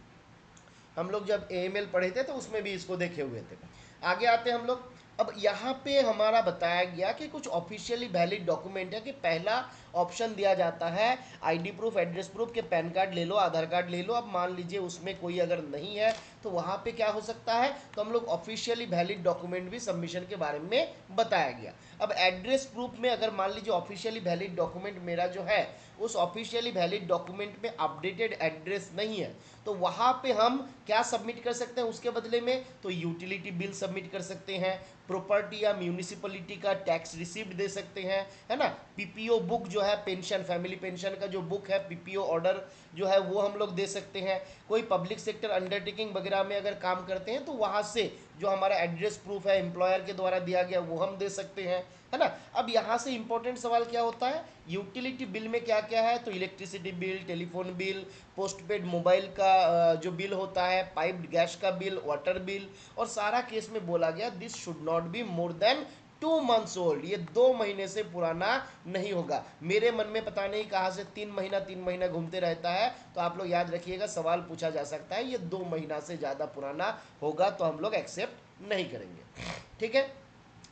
हम लोग जब एएमएल पढ़े थे तो उसमें भी इसको देखे हुए थे। आगे आते हैं हम लोग। अब यहाँ पे हमारा बताया गया कि कुछ ऑफिशियली वैलिड डॉक्यूमेंट है कि पहला ऑप्शन दिया जाता है आईडी प्रूफ, एड्रेस प्रूफ के पैन कार्ड ले लो, आधार कार्ड ले लो। अब मान लीजिए उसमें कोई अगर नहीं है तो वहाँ पे क्या हो सकता है, तो हम लोग ऑफिशियली वैलिड डॉक्यूमेंट भी सबमिशन के बारे में बताया गया। अब एड्रेस प्रूफ में अगर मान लीजिए ऑफिशियली वैलिड डॉक्यूमेंट मेरा जो है उस ऑफिशियली वैलिड डॉक्यूमेंट में अपडेटेड एड्रेस नहीं है, तो वहाँ पे हम क्या सबमिट कर सकते हैं उसके बदले में, तो यूटिलिटी बिल सबमिट कर सकते हैं, प्रॉपर्टी या म्यूनिसिपलिटी का टैक्स रिसिप्ट दे सकते हैं, है ना। पीपीओ बुक जो है, पेंशन, फैमिली पेंशन का जो बुक है, पीपीओ ऑर्डर जो है वो हम लोग दे सकते हैं। कोई पब्लिक सेक्टर अंडरटेकिंग वगैरह में अगर काम करते हैं तो वहाँ से जो हमारा एड्रेस प्रूफ है एम्प्लॉयर के द्वारा दिया गया वो हम दे सकते हैं, है ना। अब यहाँ से इंपॉर्टेंट सवाल क्या होता है, यूटिलिटी बिल में क्या क्या है, तो electricity bill, telephone bill, postpaid mobile का जो बिल होता है, पाइप्ड गैस का बिल, वाटर बिल, और सारा केस में बोला गया this should not be more than 2 months old, ये 2 महीने से पुराना नहीं होगा। मेरे मन में पता नहीं कहाँ से 3 महीना घूमते रहता है, तो आप लोग याद रखिएगा सवाल पूछा जा सकता है, ये 2 महीना से ज़्यादा पुराना होगा तो हम लोग एक्सेप्ट नहीं करेंगे, ठीक है।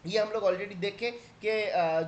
ये हम लोग ऑलरेडी देखे कि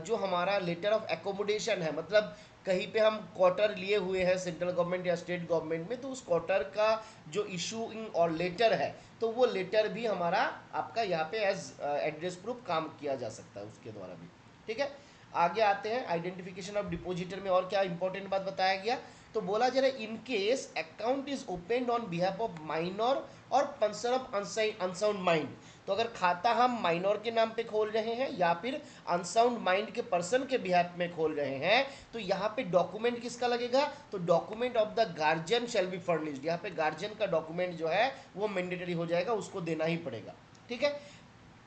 जो हमारा लेटर ऑफ एकोमोडेशन है, मतलब कहीं पे हम क्वार्टर लिए हुए हैं सेंट्रल गवर्नमेंट या स्टेट गवर्नमेंट में, तो उस क्वार्टर का जो इशूइंग और लेटर है तो वो लेटर भी हमारा आपका यहाँ पे एज एड्रेस प्रूफ काम किया जा सकता है उसके द्वारा भी, ठीक है। आगे आते हैं आइडेंटिफिकेशन ऑफ डिपॉजिटर में और क्या इंपॉर्टेंट बात बताया गया, तो बोला जा रहा है in case account is opened on behalf of minor और पर्सन ऑफ अनसाउंड माइंड, तो अगर खाता हम माइनर के नाम पे खोल रहे हैं या फिर अनसाउंड माइंड के पर्सन के बिहाफ में खोल रहे हैं, तो यहाँ पे डॉक्यूमेंट किसका लगेगा, तो document of the guardian shall be furnished, यहाँ पे गार्जियन का डॉक्यूमेंट जो है वो मैंडेटरी हो जाएगा, उसको देना ही पड़ेगा, ठीक है।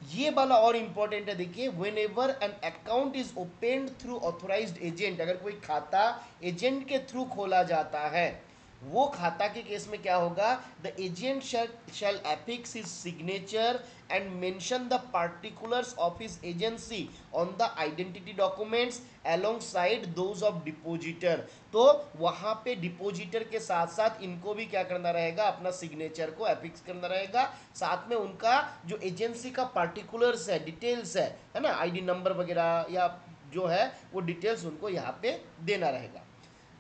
ये वाला और इंपॉर्टेंट है, देखिए whenever an account is opened through authorised agent, अगर कोई खाता एजेंट के थ्रू खोला जाता है, वो खाता के केस में क्या होगा, the agent shall affix his signature and mention the particulars of his agency on the identity documents alongside those of depositor, तो वहाँ पे डिपोजिटर के साथ साथ इनको भी क्या करना रहेगा, अपना सिग्नेचर को एफिक्स करना रहेगा, साथ में उनका जो एजेंसी का पार्टिकुलर्स है, डिटेल्स है ना, आईडी नंबर वगैरह या जो है वो डिटेल्स उनको यहाँ पे देना रहेगा।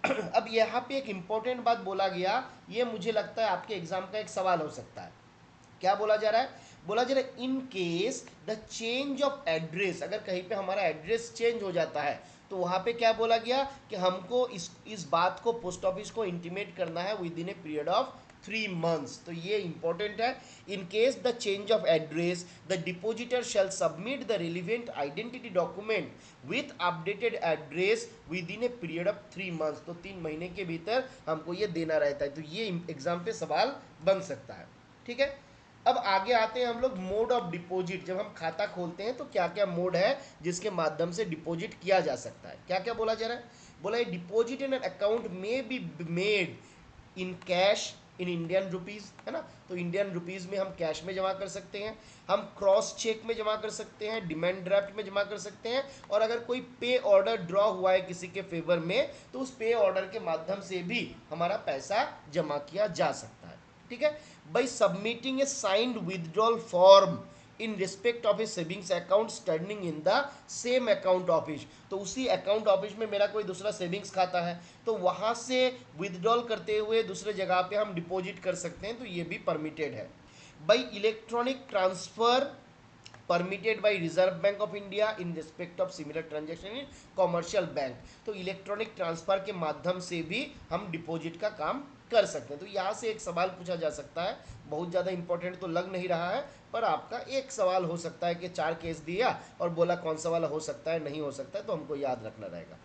अब यहाँ पे एक इंपॉर्टेंट बात बोला गया, ये मुझे लगता है आपके एग्जाम का एक सवाल हो सकता है। क्या बोला जा रहा है, बोला जा रहा है in case the change of address, अगर कहीं पे हमारा एड्रेस चेंज हो जाता है तो वहाँ पे क्या बोला गया कि हमको इस बात को पोस्ट ऑफिस को इंटीमेट करना है within a period of 3 months, तो ये इंपॉर्टेंट है। In case the change of address the depositor shall submit the relevant identity document with updated address within a period of 3 months, तो 3 महीने के भीतर हमको ये देना रहता है, तो ये एग्जाम पे सवाल बन सकता है, ठीक है। अब आगे आते हैं हम लोग मोड ऑफ डिपॉजिट, जब हम खाता खोलते हैं तो क्या क्या मोड है जिसके माध्यम से डिपॉजिट किया जा सकता है, क्या क्या बोला जा रहा है, बोला डिपॉजिट इन एन अकाउंट में be made in cash, in Indian rupees, है ना। तो इंडियन रुपीज़ में हम कैश में जमा कर सकते हैं, हम क्रॉस चेक में जमा कर सकते हैं, डिमांड ड्राफ्ट में जमा कर सकते हैं, और अगर कोई पे ऑर्डर ड्रॉ हुआ है किसी के फेवर में तो उस पे ऑर्डर के माध्यम से भी हमारा पैसा जमा किया जा सकता है। ठीक है, by submitting A signed withdrawal form in respect of A savings account standing in the same account office. तो उसी अकाउंट ऑफिस में मेरा कोई दूसरा सेविंग्स खाता है तो वहां से विदड्रॉल करते हुए दूसरे जगह पे हम डिपॉजिट कर सकते हैं, तो ये भी परमिटेड है। By electronic transfer permitted by reserve bank of India in respect of similar transaction in commercial bank. तो इलेक्ट्रॉनिक ट्रांसफर के माध्यम से भी हम डिपॉजिट का काम कर सकते हैं। तो यहाँ से एक सवाल पूछा जा सकता है, बहुत ज़्यादा इंपॉर्टेंट तो लग नहीं रहा है, पर आपका एक सवाल हो सकता है कि 4 केस दिया और बोला कौन सा वाला हो सकता है, नहीं हो सकता है, तो हमको याद रखना रहेगा।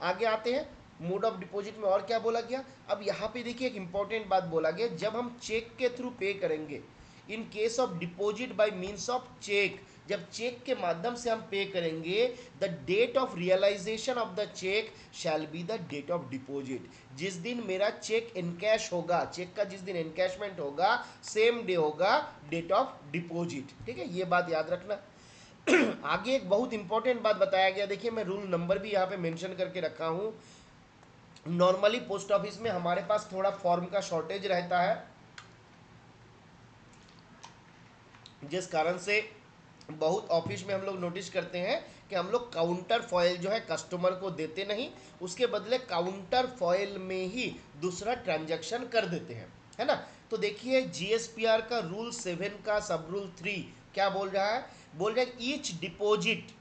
आगे आते हैं, मोड ऑफ डिपॉजिट में और क्या बोला गया। अब यहाँ पे देखिए एक इंपॉर्टेंट बात बोला गया, जब हम चेक के थ्रू पे करेंगे, in case of deposit by means of cheque, जब चेक के माध्यम से हम पे करेंगे, the date of realisation of the cheque shall be the date of deposit. जिस दिन मेरा चेक इनकैश होगा, चेक का जिस दिन इनकैशमेंट होगा, सेम डे होगा डेट ऑफ डिपॉजिट। ठीक है, ये बात याद रखना। आगे एक बहुत इंपॉर्टेंट बात बताया गया, देखिए मैं रूल नंबर भी यहाँ पे मेंशन करके रखा हूँ। नॉर्मली पोस्ट ऑफिस में हमारे पास थोड़ा फॉर्म का शॉर्टेज रहता है, जिस कारण से बहुत ऑफिस में हम लोग नोटिस करते हैं कि हम लोग काउंटर फॉइल जो है कस्टमर को देते नहीं, उसके बदले काउंटर फॉइल में ही दूसरा ट्रांजैक्शन कर देते हैं, है ना। तो देखिए जीएसपीआर का रूल 7 का सब रूल 3 क्या बोल रहा है, बोल रहा है each deposit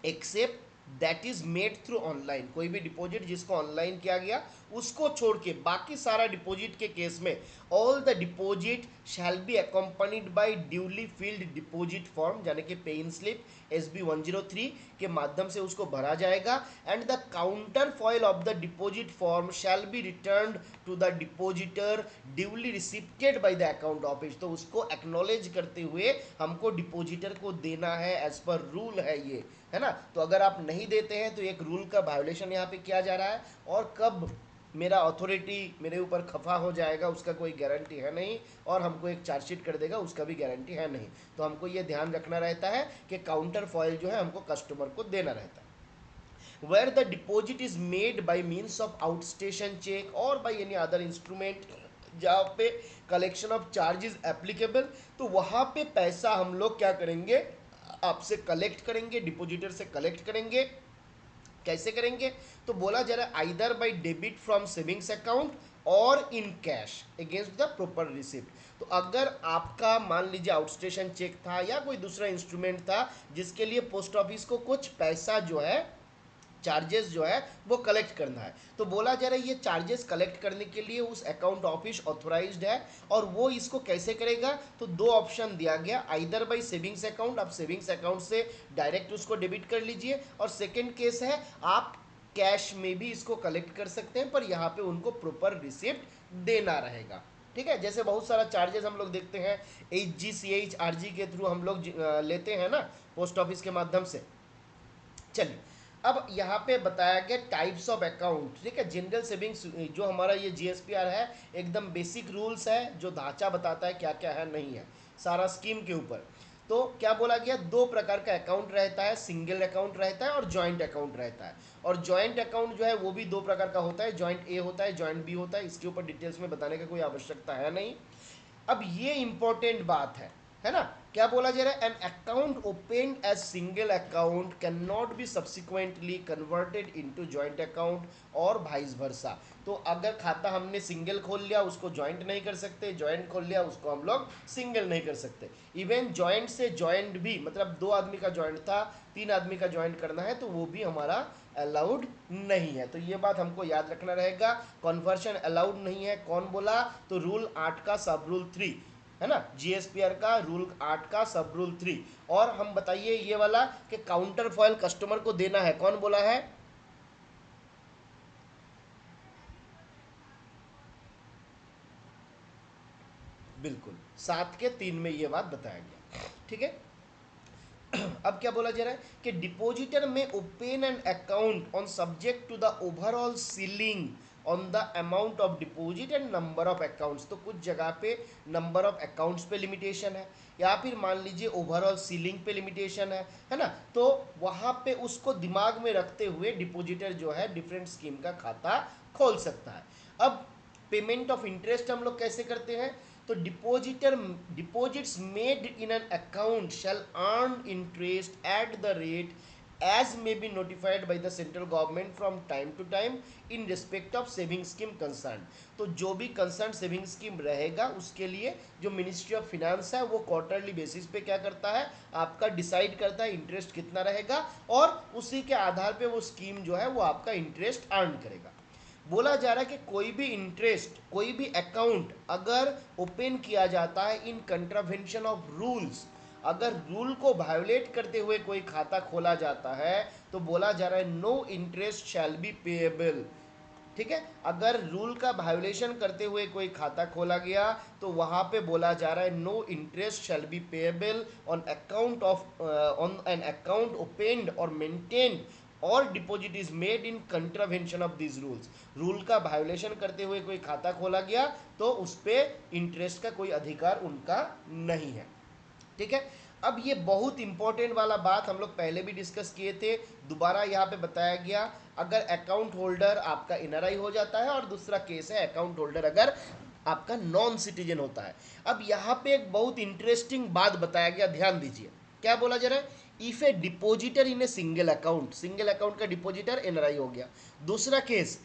except that is made through online. कोई भी डिपॉजिट जिसको ऑनलाइन किया गया उसको छोड़ के बाकी सारा डिपॉजिट के केस में all the deposit shell be accompanied by duly field deposit form, यानी कि पे इन स्लिप SB 103 के माध्यम से उसको भरा जाएगा, and the counterfoil of the deposit form shall be return to the depositor duly receipted by the account office. तो उसको एक्नॉलेज करते हुए हमको डिपॉजिटर को देना है, एज पर रूल है ये, है ना। तो अगर आप नहीं देते हैं तो एक रूल का वायोलेशन यहाँ पे किया जा रहा है, और कब मेरा अथॉरिटी मेरे ऊपर खफा हो जाएगा उसका कोई गारंटी है नहीं, और हमको एक चार्जशीट कर देगा उसका भी गारंटी है नहीं। तो हमको ये ध्यान रखना रहता है कि काउंटर फॉइल जो है हमको कस्टमर को देना रहता है। Where the deposit is made by means of outstation cheque और बाय एनी अदर इंस्ट्रूमेंट जहाँ पे collection of charge is applicable, तो वहाँ पे पैसा हम लोग क्या करेंगे, आपसे कलेक्ट करेंगे, डिपॉजिटर से कलेक्ट करेंगे। कैसे करेंगे, तो बोला जा रहा है either by debit from savings account और in cash against the proper receipt. तो अगर आपका मान लीजिए आउटस्टेशन चेक था या कोई दूसरा इंस्ट्रूमेंट था जिसके लिए पोस्ट ऑफिस को कुछ पैसा जो है, चार्जेस जो है वो कलेक्ट करना है, तो बोला जा रहा है ये चार्जेस कलेक्ट करने के लिए उस अकाउंट ऑफिस ऑथोराइज्ड है, और वो इसको कैसे करेगा, तो 2 ऑप्शन दिया गया, आइदर बाय सेविंग्स अकाउंट, आप सेविंग्स अकाउंट से डायरेक्ट उसको डेबिट कर लीजिए, और सेकेंड केस है आप कैश में भी इसको कलेक्ट कर सकते हैं, पर यहाँ पे उनको प्रॉपर रिसिप्ट देना रहेगा। ठीक है, जैसे बहुत सारा चार्जेस हम लोग देखते हैं HG CH RG के थ्रू हम लोग लेते हैं ना पोस्ट ऑफिस के माध्यम से। चलिए, अब यहाँ पे बताया गया टाइप्स ऑफ अकाउंट। ठीक है, जनरल सेविंग्स जो हमारा ये जीएसपीआर है एकदम बेसिक रूल्स है, जो ढांचा बताता है क्या क्या है नहीं है सारा स्कीम के ऊपर। तो क्या बोला गया, 2 प्रकार का अकाउंट रहता है, सिंगल अकाउंट रहता है और जॉइंट अकाउंट रहता है। और जॉइंट अकाउंट जो है वो भी 2 प्रकार का होता है, जॉइंट ए होता है, जॉइंट बी होता है, इसके ऊपर डिटेल्स में बताने का कोई आवश्यकता है नहीं। अब ये इंपॉर्टेंट बात है ना। क्या बोला जा रहा है, an account open as single account can not be subsequently converted into joint account और वाइस वर्सा। तो अगर खाता हमने सिंगल खोल लिया उसको जॉइंट नहीं कर सकते, जॉइंट खोल लिया उसको हम लोग सिंगल नहीं कर सकते। इवन जॉइंट से जॉइंट भी, मतलब 2 आदमी का जॉइंट था 3 आदमी का जॉइंट करना है तो वो भी हमारा अलाउड नहीं है। तो ये बात हमको याद रखना रहेगा, कन्वर्शन अलाउड नहीं है। कौन बोला, तो रूल 8 का सब रूल 3, है ना, जीएसपीआर का रूल 8 का सब रूल 3। और हम बताइए ये वाला कि काउंटर फॉइल कस्टमर को देना है, कौन बोला है, बिल्कुल 7 के 3 में ये बात बताया गया। ठीक है, अब क्या बोला जा रहा है कि depositor may open an account on subject to the overall ceiling on the amount of deposit and number of accounts. तो कुछ जगह पे नंबर ऑफ अकाउंट्स पे लिमिटेशन है, या फिर मान लीजिए ओवरऑल सीलिंग पे लिमिटेशन है ना। तो वहाँ पे उसको दिमाग में रखते हुए डिपॉजिटर जो है डिफरेंट स्कीम का खाता खोल सकता है। अब पेमेंट ऑफ इंटरेस्ट हम लोग कैसे करते हैं, तो deposits made in an account shall earn interest at the rate as may be notified by the central government from time to time in respect of saving scheme concerned। तो जो भी concern saving scheme रहेगा उसके लिए जो ministry of finance है वो quarterly basis पे क्या करता है, आपका डिसाइड करता है इंटरेस्ट कितना रहेगा, और उसी के आधार पे वो स्कीम जो है वो आपका इंटरेस्ट अर्न करेगा। बोला जा रहा है कि कोई भी इंटरेस्ट, कोई भी अकाउंट अगर ओपन किया जाता है इन कंट्रावेंशन ऑफ रूल्स, अगर रूल को वायोलेट करते हुए कोई खाता खोला जाता है तो बोला जा रहा है no interest shall be payable. ठीक है, अगर रूल का वायोलेशन करते हुए कोई खाता खोला गया तो वहां पे बोला जा रहा है no interest shall be payable on account of on an account opened और मेंटेन्ड और deposit is made in contravention of this rules. Rule का वायोलेशन करते हुए कोई खाता खोला गया तो उस पर इंटरेस्ट का कोई अधिकार उनका नहीं है। ठीक है, अब ये बहुत इंपॉर्टेंट वाला बात हम लोग पहले भी डिस्कस किए थे, दोबारा यहाँ पे बताया गया। अगर अकाउंट होल्डर आपका एनआरआई हो जाता है, और दूसरा केस है अकाउंट होल्डर अगर आपका नॉन सिटीजन होता है। अब यहाँ पे एक बहुत इंटरेस्टिंग बात बताया गया, ध्यान दीजिए। क्या बोला जा रहा है, if A depositor in a single account, single account का डिपोजिटर एनआरआई हो गया। दूसरा case,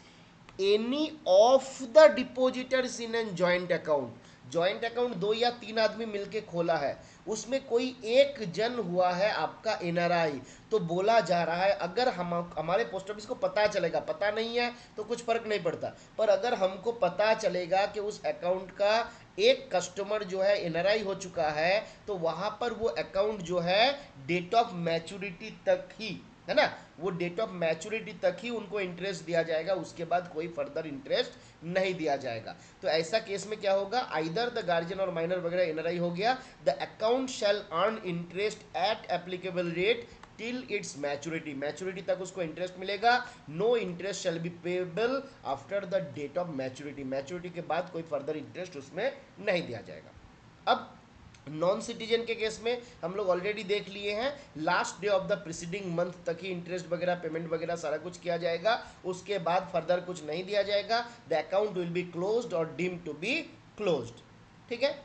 any of the depositors in an joint account, joint account 2 या 3 आदमी मिलके खोला है, उसमें कोई एक जन हुआ है आपका एनआरआई, तो बोला जा रहा है अगर हम हमारे पोस्ट ऑफिस को पता चलेगा, पता नहीं है तो कुछ फर्क नहीं पड़ता, पर अगर हमको पता चलेगा कि उस अकाउंट का एक कस्टमर जो है एनआरआई हो चुका है, तो वहां पर वो अकाउंट जो है डेट ऑफ मैच्योरिटी तक ही, है ना, वो डेट ऑफ मैच्योरिटी तक ही उनको इंटरेस्ट दिया जाएगा, उसके बाद कोई फर्दर इंटरेस्ट नहीं दिया जाएगा। तो ऐसा केस में क्या होगा, आइदर द गार्जियन और माइनर वगैरह एनआरआई हो गया, the account shall earn interest at applicable rate till its maturity, maturity तक उसको इंटरेस्ट मिलेगा। No interest shall be payable after the date of maturity, maturity के बाद कोई फर्दर इंटरेस्ट उसमें नहीं दिया जाएगा। अब नॉन सिटीजन के केस में हम लोग ऑलरेडी देख लिए हैं, last day of the preceding month तक ही इंटरेस्ट वगैरह पेमेंट वगैरह सारा कुछ किया जाएगा, उसके बाद फर्दर कुछ नहीं दिया जाएगा। The account will B closed और डीम टू बी क्लोज्ड। ठीक है,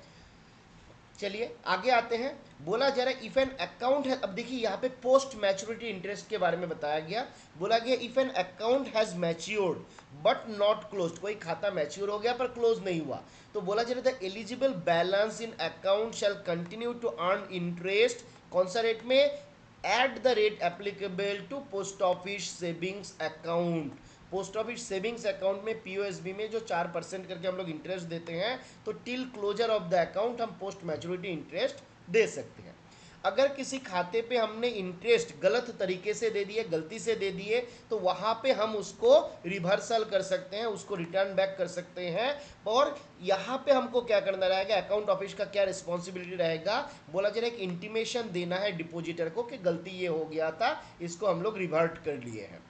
चलिए आगे आते हैं। बोला जा रहा है इफ एन अकाउंट है, अब देखिए यहाँ पे पोस्ट मैच्योरिटी इंटरेस्ट के बारे में बताया गया। बोला गया if an account has matured but not closed, कोई खाता मैच्योर हो गया पर क्लोज नहीं हुआ, तो बोला जा रहा था eligible balance in account shall continue to earn interest, कौन सा रेट में, at the rate applicable to post office savings account. Post office savings account में पीओएसबी में जो 4% करके हम लोग इंटरेस्ट देते हैं, तो till closure of the account हम पोस्ट मैच्योरिटी इंटरेस्ट दे सकते हैं। अगर किसी खाते पे हमने इंटरेस्ट गलत तरीके से दे दिए, गलती से दे दिए, तो वहां पे हम उसको रिवर्सल कर सकते हैं, उसको रिटर्न बैक कर सकते हैं। और यहाँ पे हमको क्या करना रहेगा, अकाउंट ऑफिस का क्या रिस्पॉन्सिबिलिटी रहेगा, बोला जा रहा है कि इंटीमेशन देना है डिपोजिटर को कि गलती ये हो गया था, इसको हम लोग रिवर्ट कर लिए हैं।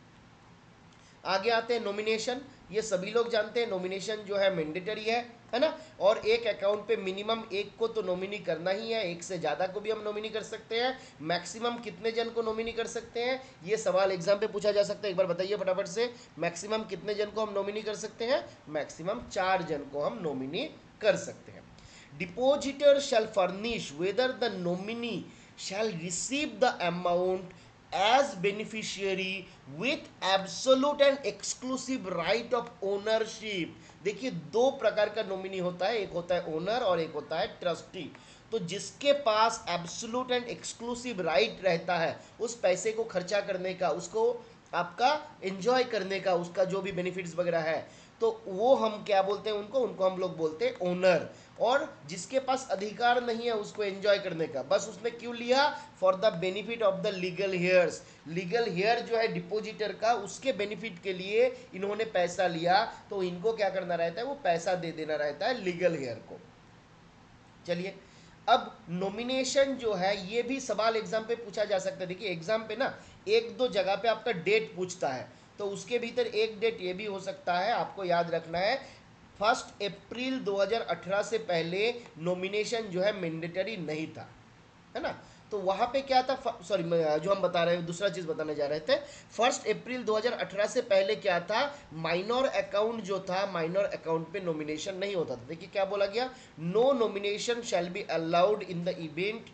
आगे आते हैं नॉमिनेशन, ये सभी लोग जानते हैं नॉमिनेशन जो है मैंडेटरी है ना, और एक अकाउंट पे मिनिमम एक को तो नॉमिनी करना ही है, एक से ज़्यादा को भी हम नॉमिनी कर सकते हैं। मैक्सिमम कितने जन को नॉमिनी कर सकते हैं, ये सवाल एग्जाम पे पूछा जा सकता है, एक बार बताइए फटाफट से, मैक्सिमम कितने जन को हम नॉमिनी कर सकते हैं, मैक्सिमम 4 जन को हम नॉमिनी कर सकते हैं। Depositor shell furnish whether the nominee shall receive the amount as beneficiary with absolute and exclusive right of ownership। देखिए 2 प्रकार का नॉमिनी होता है, एक होता है ओनर और एक होता है ट्रस्टी। तो जिसके पास एब्सोल्यूट एंड एक्सक्लूसिव राइट रहता है उस पैसे को खर्चा करने का, उसको आपका एंजॉय करने का, उसका जो भी बेनिफिट्स वगैरह है, तो वो हम क्या बोलते हैं, उनको हम लोग बोलते हैं ओनर। और जिसके पास अधिकार नहीं है उसको एंजॉय करने का, बस उसने क्यों लिया, for the benefit of the legal heirs, legal heir जो है डिपोजिटर का, उसके बेनिफिट के लिए इन्होंने पैसा लिया, तो इनको क्या करना रहता है, वो पैसा दे देना रहता है लीगल हेयर को। चलिए, अब नॉमिनेशन जो है ये भी सवाल एग्जाम पे पूछा जा सकता है। देखिए एग्जाम पे ना 1-2 जगह पे आपका डेट पूछता है, तो उसके भीतर एक डेट ये भी हो सकता है, आपको याद रखना है 1 अप्रैल 2018 से पहले नॉमिनेशन जो है मैंडेटरी नहीं था, है ना। तो वहां पे क्या था, सॉरी, जो हम बता रहे हैं दूसरा चीज बताने जा रहे थे। 1 अप्रैल 2018 से पहले क्या था, माइनर अकाउंट जो था, माइनर अकाउंट पे नॉमिनेशन नहीं होता था। देखिए क्या बोला गया, no nomination shall be allowed in the event,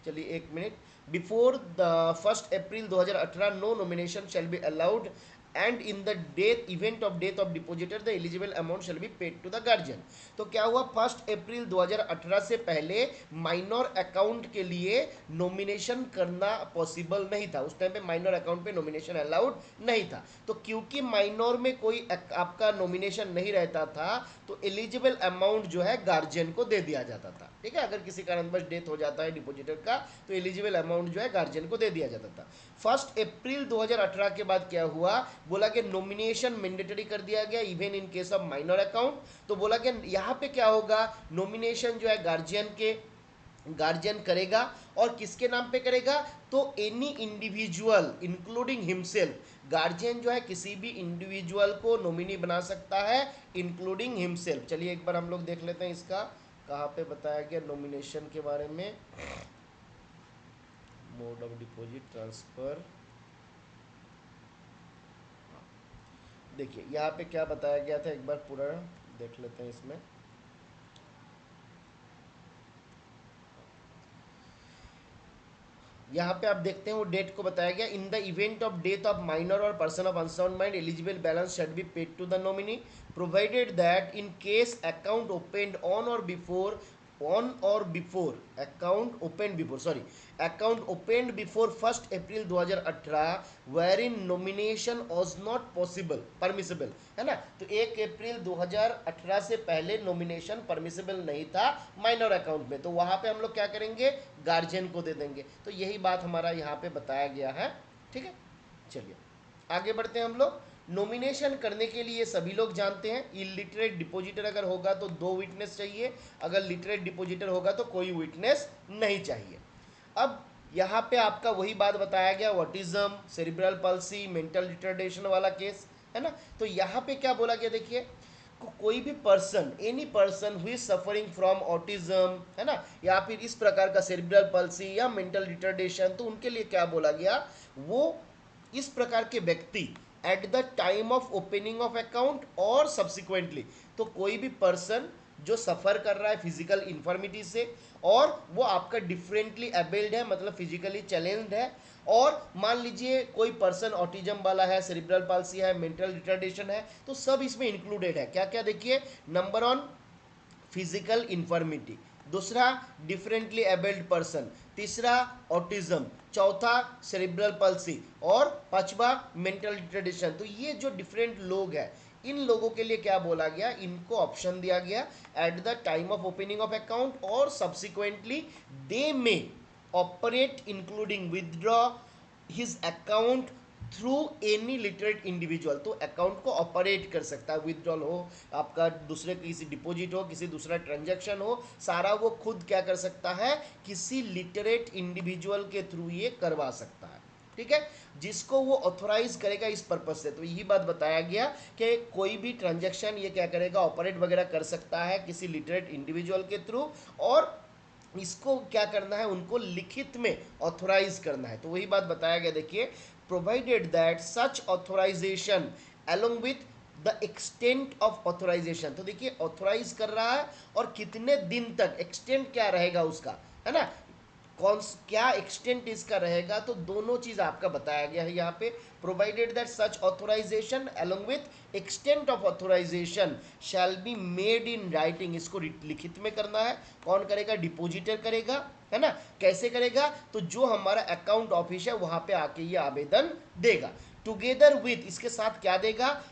चलिए एक minute, before the 1 April 2018 no nomination shall be allowed and in the death event of death of depositor the eligible amount shall be paid to the guardian. तो क्या हुआ, 1 April 2018 से पहले minor account के लिए nomination करना possible नहीं था। उस टाइम पे माइनर अकाउंट पे नॉमिनेशन अलाउड नहीं था। तो क्योंकि माइनर में कोई आपका नॉमिनेशन नहीं रहता था, तो एलिजिबल अमाउंट जो है गार्जियन को दे दिया जाता था। ठीक है, अगर किसी कारणवश डेथ हो जाता है डिपोजिटर का, तो एलिजिबल अमाउंट जो है गार्जियन को दे दिया जाता था। 1 अप्रैल 2018 के बाद क्या हुआ, बोला कि नॉमिनेशन मैंडेटरी कर दिया गया even in case of minor account. तो बोला कि यहाँ पे क्या होगा, नॉमिनेशन जो है गार्जियन करेगा, और किसके नाम पे करेगा, तो any individual including himself, guardian जो है किसी भी इंडिविजुअल को नॉमिनी बना सकता है इंक्लूडिंग हिमसेल्फ। चलिए एक बार हम लोग देख लेते हैं इसका कहाँ पे बताया गया नॉमिनेशन के बारे में, मोड ऑफ डिपॉजिट ट्रांसफर। देखिए यहाँ पे क्या बताया गया था, एक बार पूरा देख लेते हैं इसमें। यहाँ पे आप देखते हैं वो डेट को बताया गया, in the event of death of minor और person of unsound mind eligible balance shall be paid to the nominee provided that in case account opened account opened before 1 April 2018 where in nomination was not possible permissible, है ना। तो 1 April 2018 से पहले nomination permissible नहीं था minor account में, तो वहां पे हम लोग क्या करेंगे, गार्जियन को दे देंगे। तो यही बात हमारा यहाँ पे बताया गया है। ठीक है, चलिए आगे बढ़ते हैं हम लोग। नॉमिनेशन करने के लिए सभी लोग जानते हैं, इलिटरेट डिपॉजिटर अगर होगा तो 2 विटनेस चाहिए, अगर लिटरेट डिपॉजिटर होगा तो कोई विटनेस नहीं चाहिए। अब यहाँ पे आपका वही बात बताया गया, autism, cerebral palsy, mental retardation वाला केस, है ना। तो यहाँ पे क्या बोला गया, देखिए कोई भी person, any person who is suffering from autism, है ना, या फिर इस प्रकार का सेरिब्रल पल्सी या मेंटल रिटार्डेशन, तो उनके लिए क्या बोला गया, वो इस प्रकार के व्यक्ति eight the time of opening of account और सब्सिक्वेंटली, तो कोई भी पर्सन जो सफ़र कर रहा है फिजिकल इन्फॉर्मिटी से, और वो आपका डिफरेंटली एबल्ड है, मतलब फिजिकली चैलेंज्ड है, और मान लीजिए कोई पर्सन ऑटिज्म वाला है, सेरिब्रल पाल्सी है, मेंटल रिटार्डेशन है, तो सब इसमें इंक्लूडेड है। क्या क्या देखिए, नंबर 1 फिजिकल इन्फॉर्मिटी, दूसरा डिफरेंटली एबल्ड पर्सन, तीसरा ऑटिज्म, चौथा सेरिब्रल पल्सी, और पांचवा मेंटल रिटार्डेशन। तो ये जो डिफरेंट लोग हैं, इन लोगों के लिए क्या बोला गया, इनको ऑप्शन दिया गया at the time of opening of account और subsequently they may operate including withdraw his account through any literate individual. तो अकाउंट को ऑपरेट कर सकता है, विदड्रॉल हो, आपका दूसरे किसी डिपॉजिट हो, किसी दूसरा ट्रांजैक्शन हो, सारा वो खुद क्या कर सकता है, किसी लिटरेट इंडिविजुअल के थ्रू ये करवा सकता है। ठीक है, जिसको वो ऑथोराइज करेगा इस पर्पज से। तो यही बात बताया गया कि कोई भी ट्रांजैक्शन ये क्या करेगा, ऑपरेट वगैरह कर सकता है किसी लिटरेट इंडिविजुअल के थ्रू, और इसको क्या करना है, उनको लिखित में ऑथोराइज करना है। तो वही बात बताया गया, देखिए provided that such authorisation along with the extent of authorisation. तो देखिए ऑथोराइज कर रहा है और कितने दिन तक, एक्सटेंट क्या रहेगा उसका, है ना, कौन क्या एक्सटेंट इसका रहेगा, तो दोनों चीज आपका बताया गया है यहाँ पे। Provided that such authorisation along with extent of authorisation shall be made in writing, इसको लिखित में करना है। कौन करेगा, डिपोजिटर करेगा, है ना। कैसे करेगा, तो जो हमारा अकाउंट ऑफिस है वहां पे आके ये आवेदन देगा, टुगेदर विथ, इसके साथ क्या देगा,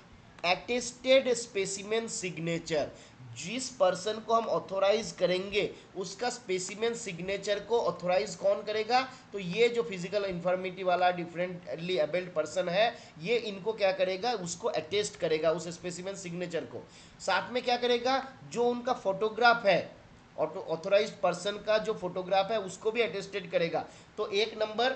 एटेस्टेड स्पेसिमेन सिग्नेचर। जिस पर्सन को हम ऑथोराइज करेंगे उसका स्पेसिमेन सिग्नेचर को ऑथोराइज कौन करेगा, तो ये जो फिजिकल इंफॉर्मिटी वाला डिफरेंटली एबल्ड पर्सन है, ये इनको क्या करेगा, उसको अटेस्ट करेगा उस स्पेसिमेन सिग्नेचर को। साथ में क्या करेगा, जो उनका फोटोग्राफ है, ऑथोराइज्ड पर्सन का जो फोटोग्राफ है उसको भी अटेस्टेड करेगा। तो एक number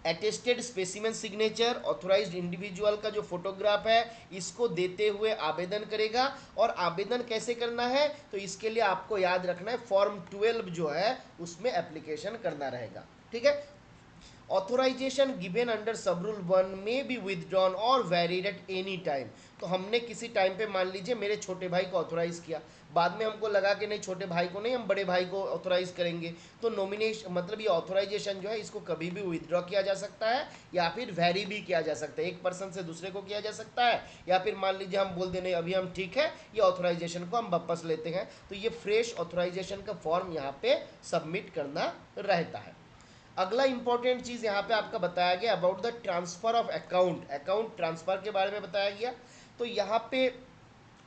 attested specimen signature, authorised individual का जो फोटोग्राफ है इसको देते हुए आवेदन करेगा। और आवेदन कैसे करना है, तो इसके लिए आपको याद रखना है फॉर्म 12 जो है उसमें एप्लीकेशन करना रहेगा। ठीक है, authorisation given under sub rule 1 में बी विदड्रॉन और वेरीड एट एनी टाइम। तो हमने किसी टाइम पे मान लीजिए मेरे छोटे भाई को ऑथोराइज किया, बाद में हमको लगा कि नहीं छोटे भाई को नहीं, हम बड़े भाई को ऑथोराइज करेंगे, तो नॉमिनेशन मतलब ये ऑथोराइजेशन जो है इसको कभी भी विदड्रॉ किया जा सकता है या फिर वेरी भी किया जा सकता है, एक पर्सन से दूसरे को किया जा सकता है, या फिर मान लीजिए हम बोल देने अभी हम ठीक है ये ऑथोराइजेशन को हम वापस लेते हैं, तो ये फ्रेश ऑथोराइजेशन का फॉर्म यहाँ पे सबमिट करना रहता है। अगला इंपॉर्टेंट चीज यहाँ पे आपका बताया गया about the transfer of account, account transfer के बारे में बताया गया। तो यहाँ पे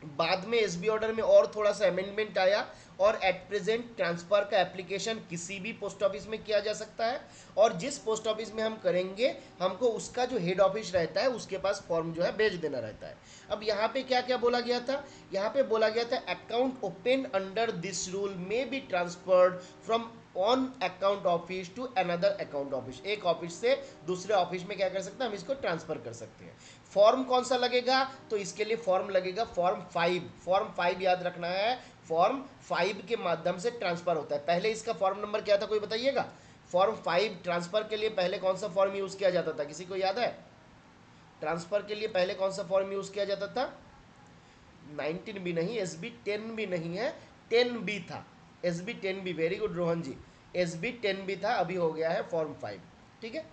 बाद में एसबी ऑर्डर में और थोड़ा सा अमेंडमेंट आया, और एट प्रेजेंट ट्रांसफर का एप्लीकेशन किसी भी पोस्ट ऑफिस में किया जा सकता है, और जिस पोस्ट ऑफिस में हम करेंगे हमको उसका जो हेड ऑफिस रहता है उसके पास फॉर्म जो है भेज देना रहता है। अब यहाँ पे क्या क्या बोला गया था, यहाँ पे बोला गया था account open under this rule में be transferred from on account office to another account office, एक ऑफिस से दूसरे ऑफिस में क्या कर सकते हैं, हम इसको ट्रांसफर कर सकते हैं। फॉर्म कौन सा लगेगा, तो इसके लिए फॉर्म लगेगा फॉर्म 5, फॉर्म 5 याद रखना है, फॉर्म 5 के माध्यम से ट्रांसफर होता है। पहले इसका फॉर्म नंबर क्या था कोई बताइएगा, फॉर्म 5 ट्रांसफर के लिए पहले कौन सा फॉर्म यूज किया जाता था, किसी को याद है, ट्रांसफर के लिए पहले कौन सा फॉर्म यूज किया जाता था, 19 भी नहीं, SB 10 भी नहीं है, 10 भी था, SB 10 भी, वेरी गुड रोहन जी, SB 10 भी था, अभी हो गया है फॉर्म 5। ठीक है,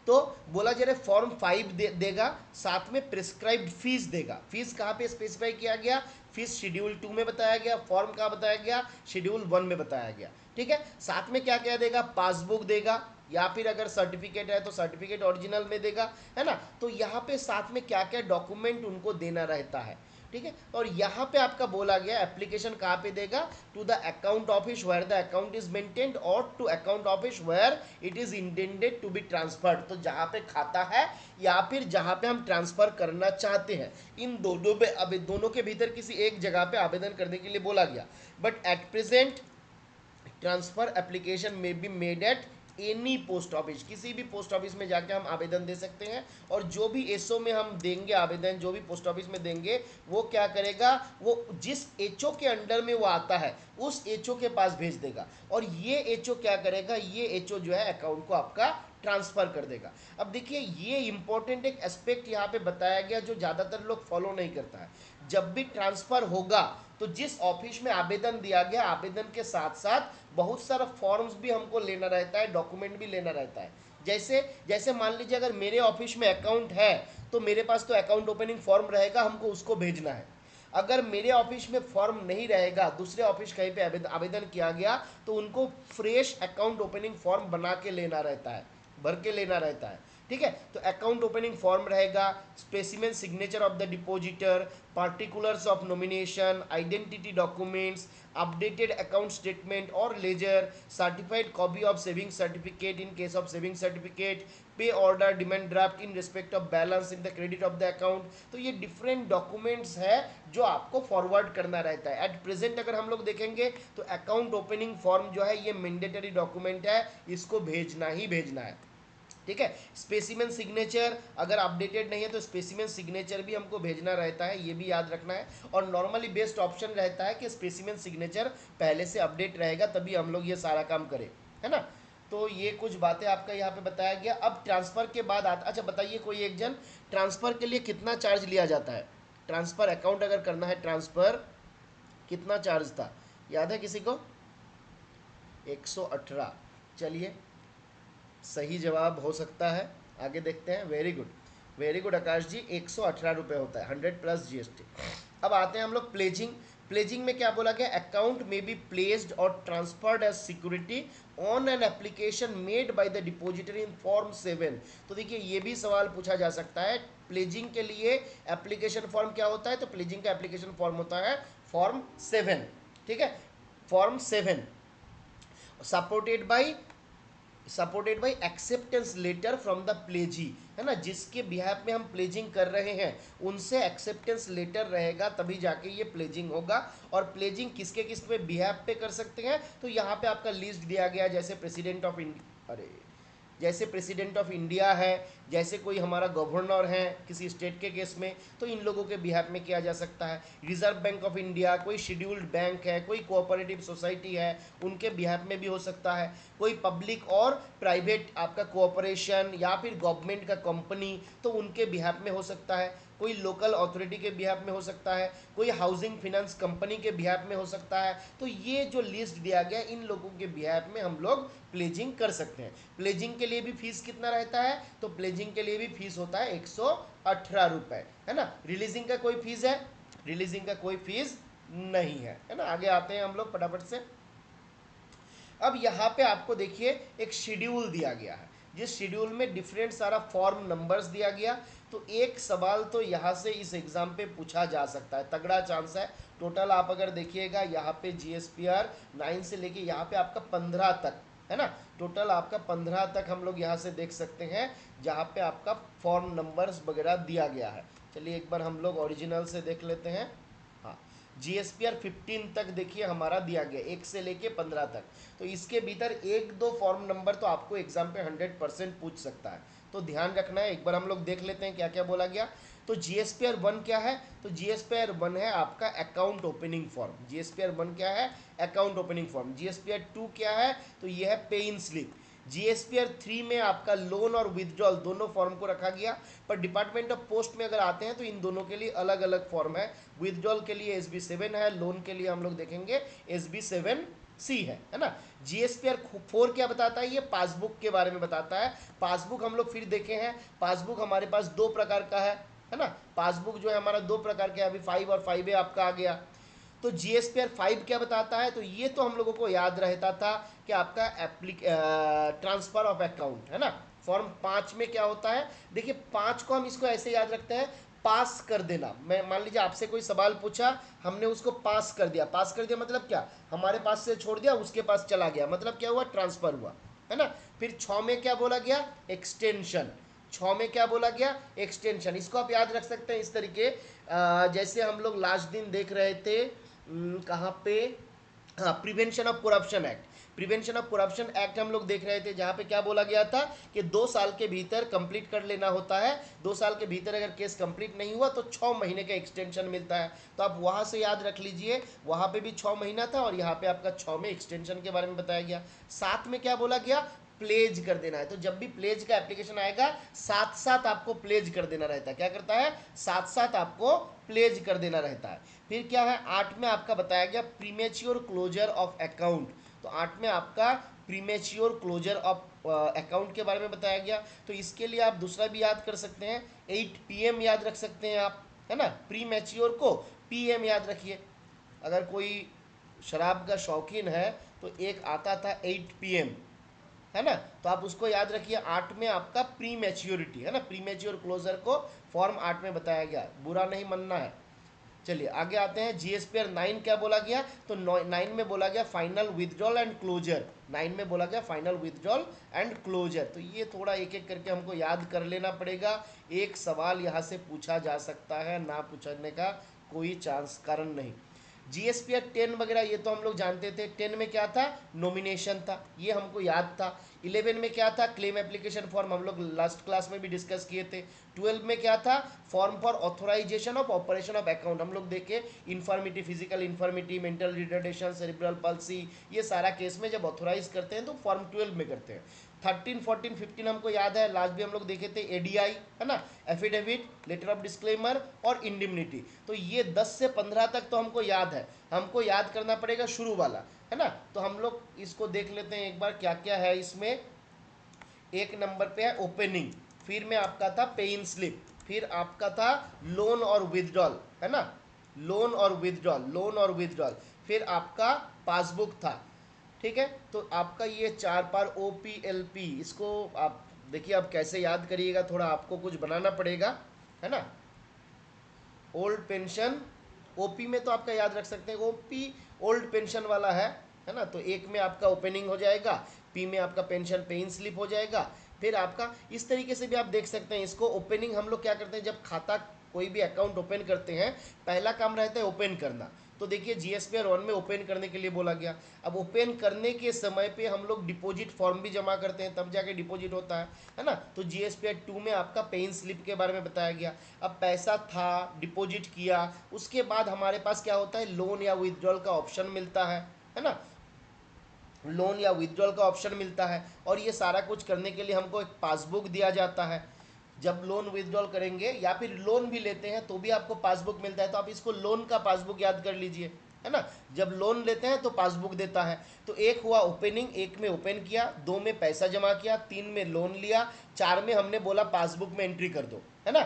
तो बोला जा रहा है फॉर्म 5 देगा, साथ में प्रिस्क्राइब्ड फीस देगा। फीस कहाँ पे स्पेसिफाई किया गया, फीस शेड्यूल 2 में बताया गया, फॉर्म कहाँ बताया गया, शेड्यूल 1 में बताया गया। ठीक है, साथ में क्या क्या देगा, पासबुक देगा, या फिर अगर सर्टिफिकेट है तो सर्टिफिकेट ओरिजिनल में देगा, है ना। तो यहाँ पे साथ में क्या क्या डॉक्यूमेंट उनको देना रहता है। ठीक है, और यहाँ पे आपका बोला गया एप्लीकेशन कहाँ पे देगा, to the account office where the account is maintained और to account office where it is intended to be transferred. तो जहाँ पे खाता है या फिर जहाँ पे हम ट्रांसफर करना चाहते हैं, इन दोनों पे, अब दोनों के भीतर किसी एक जगह पे आवेदन करने के लिए बोला गया। But at present transfer application may be made at any post office, किसी भी पोस्ट ऑफिस में जाके हम आवेदन दे सकते हैं, और जो भी एसओ में हम देंगे आवेदन, जो भी पोस्ट ऑफिस में देंगे, वो क्या करेगा, वो जिस एचओ के अंडर में वो आता है उस एचओ के पास भेज देगा, और ये एचओ क्या करेगा, ये एचओ जो है अकाउंट को आपका ट्रांसफर कर देगा। अब देखिए ये इंपॉर्टेंट एक एस्पेक्ट यहाँ पे बताया गया जो ज़्यादातर लोग फॉलो नहीं करता है। जब भी ट्रांसफर होगा तो जिस ऑफिस में आवेदन दिया गया, आवेदन के साथ साथ बहुत सारा फॉर्म्स भी हमको लेना रहता है, डॉक्यूमेंट भी लेना रहता है। जैसे जैसे मान लीजिए अगर मेरे ऑफिस में अकाउंट है तो मेरे पास तो अकाउंट ओपनिंग फॉर्म रहेगा, हमको उसको भेजना है। अगर मेरे ऑफिस में फॉर्म नहीं रहेगा, दूसरे ऑफिस कहीं पे आवेदन किया गया, तो उनको फ्रेश अकाउंट ओपनिंग फॉर्म बना के लेना रहता है, भर के लेना रहता है। ठीक है, तो अकाउंट ओपनिंग फॉर्म रहेगा, specimen signature of the depositor, particulars of nomination, identity documents, updated account statement और ledger, certified copy of saving certificate in case of saving certificate, pay order, demand draft in respect of balance in the credit of the account. तो ये different documents है जो आपको forward करना रहता है। At present अगर हम लोग देखेंगे तो अकाउंट ओपनिंग फॉर्म जो है ये मैंडेटरी डॉक्यूमेंट है, इसको भेजना ही भेजना है। ठीक है, स्पेसिमेन सिग्नेचर अगर अपडेटेड नहीं है तो स्पेसिमेन सिग्नेचर भी हमको भेजना रहता है, ये भी याद रखना है। और नॉर्मली बेस्ट ऑप्शन रहता है कि स्पेसिमेन सिग्नेचर पहले से अपडेट रहेगा तभी हम लोग ये सारा काम करें, है ना। तो ये कुछ बातें आपका यहाँ पे बताया गया। अब ट्रांसफर के बाद आता, अच्छा बताइए कोई एक जन, ट्रांसफर के लिए कितना चार्ज लिया जाता है, ट्रांसफर अकाउंट अगर करना है ट्रांसफर कितना चार्ज था, याद है किसी को, 118। चलिए सही जवाब हो सकता है, आगे देखते हैं। वेरी गुड आकाश जी, 118 रुपये होता है, 100 प्लस जीएसटी। अब आते हैं हम लोग प्लेजिंग। प्लेजिंग में क्या बोला गया, अकाउंट में बी प्लेस्ड और transferred as security on an application made by the depository in form 7। तो देखिए ये भी सवाल पूछा जा सकता है, प्लेजिंग के लिए एप्लीकेशन फॉर्म क्या होता है, तो प्लेजिंग का एप्लीकेशन फॉर्म होता है फॉर्म 7। ठीक है, form 7 supported by acceptance letter from the pledgee, है ना, जिसके बिहाफ में हम प्लेजिंग कर रहे हैं उनसे एक्सेप्टेंस लेटर रहेगा तभी जाके ये प्लेजिंग होगा। और प्लेजिंग किसके किस पे बिहाफ पे कर सकते हैं, तो यहाँ पे आपका लिस्ट दिया गया, जैसे प्रेसिडेंट ऑफ इंडिया, अरे जैसे प्रेसिडेंट ऑफ इंडिया है, जैसे कोई हमारा गवर्नर है किसी स्टेट के केस में, तो इन लोगों के बिहाफ में किया जा सकता है। रिजर्व बैंक ऑफ इंडिया, कोई शेड्यूल्ड बैंक है, कोई कोऑपरेटिव सोसाइटी है, उनके बिहाफ में भी हो सकता है। कोई पब्लिक और प्राइवेट आपका कोऑपरेशन या फिर गवर्नमेंट का कंपनी, तो उनके बिहाफ में हो सकता है। कोई लोकल अथॉरिटी के बिहाफ में हो सकता है, कोई हाउसिंग फिनेंस कंपनी के बिहाफ में हो सकता है। तो ये जो लिस्ट दिया गया, इन लोगों के बिहाफ में हम लोग प्लेजिंग कर सकते हैं। प्लेजिंग के लिए भी फीस कितना रहता है? तो प्लेजिंग के लिए भी फीस होता है 118 रुपए, है ना। रिलीजिंग का कोई फीस है? रिलीजिंग का कोई फीस नहीं है ना। आगे आते हैं हम लोग फटाफट से। अब यहाँ पे आपको देखिए एक शेड्यूल दिया गया है, जिस शेड्यूल में डिफरेंट सारा फॉर्म नंबर्स दिया गया। तो एक सवाल तो यहाँ से इस एग्जाम पे पूछा जा सकता है, तगड़ा चांस है। टोटल आप अगर देखिएगा यहाँ पे GSPR 9 से लेके यहाँ पे आपका 15 तक, है ना। टोटल आपका 15 तक हम लोग यहाँ से देख सकते हैं, जहाँ पे आपका फॉर्म नंबर्स वगैरह दिया गया है। चलिए एक बार हम लोग ओरिजिनल से देख लेते हैं। हाँ, GSPR 15 तक देखिए हमारा दिया गया, 1 से लेके 15 तक। तो इसके भीतर एक दो फॉर्म नंबर तो आपको एग्जाम पे 100% पूछ सकता है, तो ध्यान रखना है। एक बार हम लोग देख लेते हैं क्या क्या बोला गया। तो GSPR 1 क्या है? तो GSPR 1 है आपका अकाउंट ओपनिंग फॉर्म। GSPR 1 क्या है? Account opening form. GSPR 2 क्या है? तो ये है पे इन स्लिप। GSPR 3 में आपका लोन और विदड्रॉल दोनों फॉर्म को रखा गया, पर डिपार्टमेंट ऑफ पोस्ट में अगर आते हैं तो इन दोनों के लिए अलग अलग फॉर्म है। विदड्रॉल के लिए SB7 है, लोन के लिए हम लोग देखेंगे SB7C है ना। GSPR 4 क्या बताता है? ये पासबुक के बारे में बताता है। पासबुक हम लोग फिर देखे हैं, पासबुक हमारे पास दो प्रकार का है ना। पासबुक जो है हमारा दो प्रकार के, अभी 5 और 5A आपका आ गया। तो GSPR 5 क्या बताता है? तो ये तो हम लोगों को याद रहता था कि आपका ट्रांसफर ऑफ अकाउंट, है ना। फॉर्म 5 में क्या होता है? देखिए 5 को हम इसको ऐसे याद रखते हैं, पास कर देना। मैं मान लीजिए आपसे कोई सवाल पूछा, हमने उसको पास कर दिया। पास कर दिया मतलब क्या? हमारे पास से छोड़ दिया, उसके पास चला गया, मतलब क्या हुआ? ट्रांसफर हुआ, है ना। फिर 6 में क्या बोला गया? एक्सटेंशन। 6 में क्या बोला गया? एक्सटेंशन। इसको आप याद रख सकते हैं इस तरीके, जैसे हम लोग लास्ट दिन देख रहे थे कहाँ पे, हाँ, prevention of corruption act. Prevention of corruption act हम लोग देख रहे थे, जहाँ पे क्या बोला गया था कि 2 साल के भीतर कंप्लीट कर लेना होता है। 2 साल के भीतर अगर केस कंप्लीट नहीं हुआ तो 6 महीने का एक्सटेंशन मिलता है। तो आप वहाँ से याद रख लीजिए, वहाँ पे भी 6 महीना था और यहाँ पे आपका 6 में एक्सटेंशन के बारे में बताया गया। 7 में क्या बोला गया? प्लेज कर देना है। तो जब भी प्लेज का एप्लीकेशन आएगा, साथ साथ आपको प्लेज कर देना रहता है। क्या करता है? साथ साथ आपको प्लेज कर देना रहता है। फिर क्या है? 8 में आपका बताया गया प्रीमेच्योर क्लोजर ऑफ अकाउंट। तो 8 में आपका प्रीमेच्योर क्लोजर ऑफ अकाउंट के बारे में बताया गया। तो इसके लिए आप दूसरा भी याद कर सकते हैं, 8 PM याद रख सकते हैं आप, है ना। प्रीमेच्योर को PM याद रखिए। अगर कोई शराब का शौकीन है तो एक आता था 8 PM, है ना। तो आप उसको याद रखिए। 8 में आपका प्री मैच्योरिटी, है ना। प्री मैच्योर क्लोजर को फॉर्म 8 में बताया गया, बुरा नहीं मानना है। चलिए आगे आते हैं। GSPR 9 क्या बोला गया? तो 9 में बोला गया फाइनल विदड्रॉल एंड क्लोजर। 9 में बोला गया फाइनल विदड्रॉल एंड क्लोजर। तो ये थोड़ा एक एक करके हमको याद कर लेना पड़ेगा। एक सवाल यहाँ से पूछा जा सकता है, ना पूछने का कोई चांस कारण नहीं। GSPR 10 वगैरह ये तो हम लोग जानते थे। 10 में क्या था? नॉमिनेशन था, ये हमको याद था। 11 में क्या था? क्लेम एप्लीकेशन फॉर्म, हम लोग लास्ट क्लास में भी डिस्कस किए थे। 12 में क्या था? Form for authorisation of operation of account, हम लोग देखे। Infirmity, physical infirmity, mental retardation, cerebral palsy, ये सारा केस में जब ऑथोराइज करते हैं तो फॉर्म 12 में करते हैं। 13, 14, 15 हमको याद है, लास्ट भी हम लोग देखे थे। ADI, है ना, एफिडेविट, लेटर ऑफ डिस्क्लेमर और इंडिमनिटी। तो ये 10 से 15 तक तो हमको याद है। हमको याद करना पड़ेगा शुरू वाला, है ना। तो हम लोग इसको देख लेते हैं एक बार क्या क्या है इसमें। एक नंबर पे है ओपनिंग, फिर में आपका था पे इन स्लिप, फिर आपका था लोन और विदड्रॉल, है ना। लोन और विदड्रॉल, लोन और विदड्रॉल, फिर आपका पासबुक था। ठीक है, तो आपका ये 4 बार OPLP, इसको आप देखिए आप कैसे याद करिएगा, थोड़ा आपको कुछ बनाना पड़ेगा, है ना। ओल्ड पेंशन, OP में तो आपका याद रख सकते हैं, OP ओल्ड पेंशन वाला है ना। तो एक में आपका ओपनिंग हो जाएगा, P में आपका पेंशन पे इन स्लिप हो जाएगा। फिर आपका इस तरीके से भी आप देख सकते हैं इसको। ओपनिंग हम लोग क्या करते हैं, जब खाता कोई भी अकाउंट ओपन करते हैं, पहला काम रहता है ओपन करना। तो देखिए जीएसपीआर 1 में ओपन करने के लिए बोला गया। अब ओपन करने के समय पे हम लोग डिपॉजिट फॉर्म भी जमा करते हैं, तब जाके डिपॉजिट होता है ना। तो जीएसपीआर 2 में आपका पेइन स्लिप के बारे में बताया गया। अब पैसा था, डिपॉजिट किया, उसके बाद हमारे पास क्या होता है, लोन या विथड्रॉल का ऑप्शन मिलता है ना। लोन या विथड्रॉल का ऑप्शन मिलता है, और ये सारा कुछ करने के लिए हमको एक पासबुक दिया जाता है। जब लोन विथड्रॉल करेंगे या फिर लोन भी लेते हैं तो भी आपको पासबुक मिलता है, तो आप इसको लोन का पासबुक याद कर लीजिए, है ना। जब लोन लेते हैं तो पासबुक देता है। तो एक हुआ ओपनिंग, एक में ओपन किया, दो में पैसा जमा किया, तीन में लोन लिया, चार में हमने बोला पासबुक में एंट्री कर दो, है ना।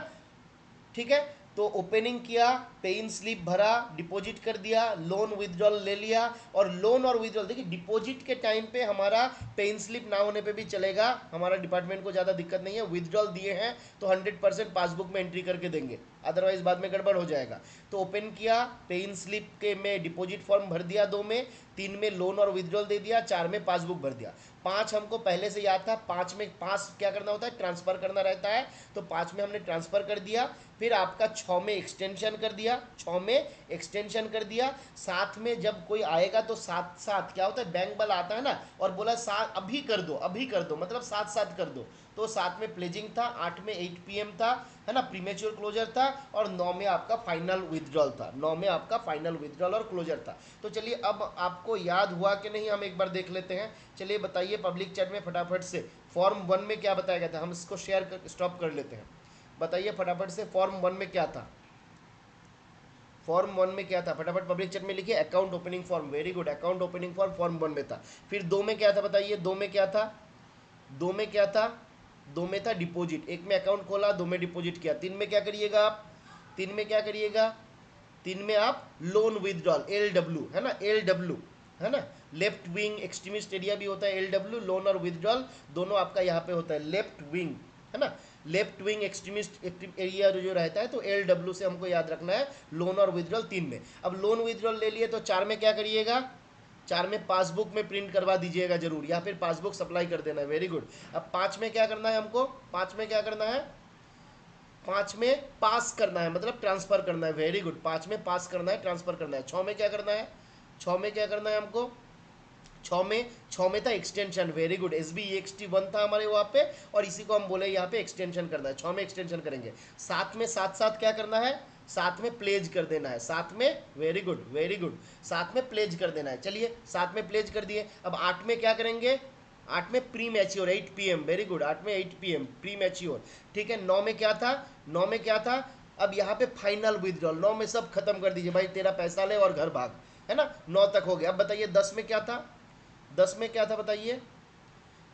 ठीक है, तो ओपनिंग किया, पेइन स्लिप भरा, डिपॉजिट कर दिया, लोन विथड्रॉल ले लिया। और लोन और विथड्रॉल देखिए, डिपॉजिट के टाइम पे हमारा पेइन स्लिप ना होने पे भी चलेगा, हमारा डिपार्टमेंट को ज़्यादा दिक्कत नहीं है। विथड्रॉल दिए हैं तो 100% पासबुक में एंट्री करके देंगे, अदरवाइज बाद में गड़बड़ हो जाएगा। तो ओपन किया, पेइन स्लिप के में डिपॉजिट फॉर्म भर दिया, दो में, तीन में लोन और विथड्रॉल दे दिया, चार में पासबुक भर दिया। पाँच हमको पहले से याद था, पाँच में पाँच क्या करना होता है, ट्रांसफ़र करना रहता है, तो पाँच में हमने ट्रांसफ़र कर दिया। फिर आपका छः में एक्सटेंशन कर दिया, छः में एक्सटेंशन कर दिया। साथ में जब कोई आएगा तो साथ साथ क्या होता है, बैंक वाला आता है ना, और बोला साथ अभी कर दो, अभी कर दो, मतलब साथ साथ कर दो। तो साथ में प्लेजिंग था, आठ में 8 PM था, है ना, प्रीमेच्योर क्लोजर था, और नौ में आपका फाइनल विथड्रॉल था, नौ में आपका फाइनल विथड्रॉल और क्लोजर था। तो चलिए, अब आपको याद हुआ कि नहीं, हम एक बार देख लेते हैं। चलिए बताइए पब्लिक चैट में फटाफट से, फॉर्म 1 में क्या बताया गया था, हम इसको शेयर कर स्टॉप कर लेते हैं। बताइए फटाफट से, फॉर्म 1 में क्या था, फॉर्म 1 में क्या था, फटाफट पब्लिक चैट में लिखिए, account opening form. Very good, account opening form form 1 में था। फिर दो में क्या था बताइए, दो में क्या था, दो में क्या था, दो में था डिपॉजिट, एक में अकाउंट खोला, दो में डिपॉजिट किया। तीन में क्या करिएगा आप, तीन में क्या करिएगा, तीन में आप लोन विदड्रॉल, LW, है ना, LW, है ना। लेफ्ट विंग एक्सट्रीमिस्ट एरिया भी होता है LW, लोन और विदड्रॉल दोनों आपका यहाँ पे होता है, लेफ्ट विंग, है ना। लेफ्ट विंग एक्सट्रीमिस्ट एरिया जो रहता है, तो LW से हमको याद रखना है, लोन और विदड्रॉल तीन में। अब लोन विदड्रॉल ले लिए तो चार में क्या करिएगा, चार में पासबुक में प्रिंट करवा दीजिएगा जरूर, या फिर पासबुक सप्लाई कर देना है। Very good. अब पाँच में क्या करना है हमको, पाँच में क्या करना है, पाँच में पास करना है, मतलब ट्रांसफर करना है। वेरी गुड, पाँच में पास करना है, ट्रांसफर करना है। छः में क्या करना है, छः में क्या करना है हमको, छः में था एक्सटेंशन। वेरी गुड, SBEXT1 था हमारे वहाँ पे, और इसी को हम बोले यहाँ पे एक्सटेंशन करना है, छः में एक्सटेंशन करेंगे। सात में साथ साथ क्या करना है, साथ में प्लेज कर देना है, साथ में, वेरी गुड वेरी गुड, साथ में प्लेज कर देना है। चलिए, साथ में प्लेज कर दिए। अब आठ में क्या करेंगे, आठ में pre mature, 8 PM। Very good, आठ में 8 PM प्री मैच्योर। ठीक है, नौ में क्या था, नौ में क्या था, अब यहाँ पे फाइनल विदड्रॉल, नौ में सब खत्म कर दीजिए भाई, तेरा पैसा ले और घर भाग, है ना। नौ तक हो गया। अब बताइए दस में क्या था, दस में क्या था बताइए,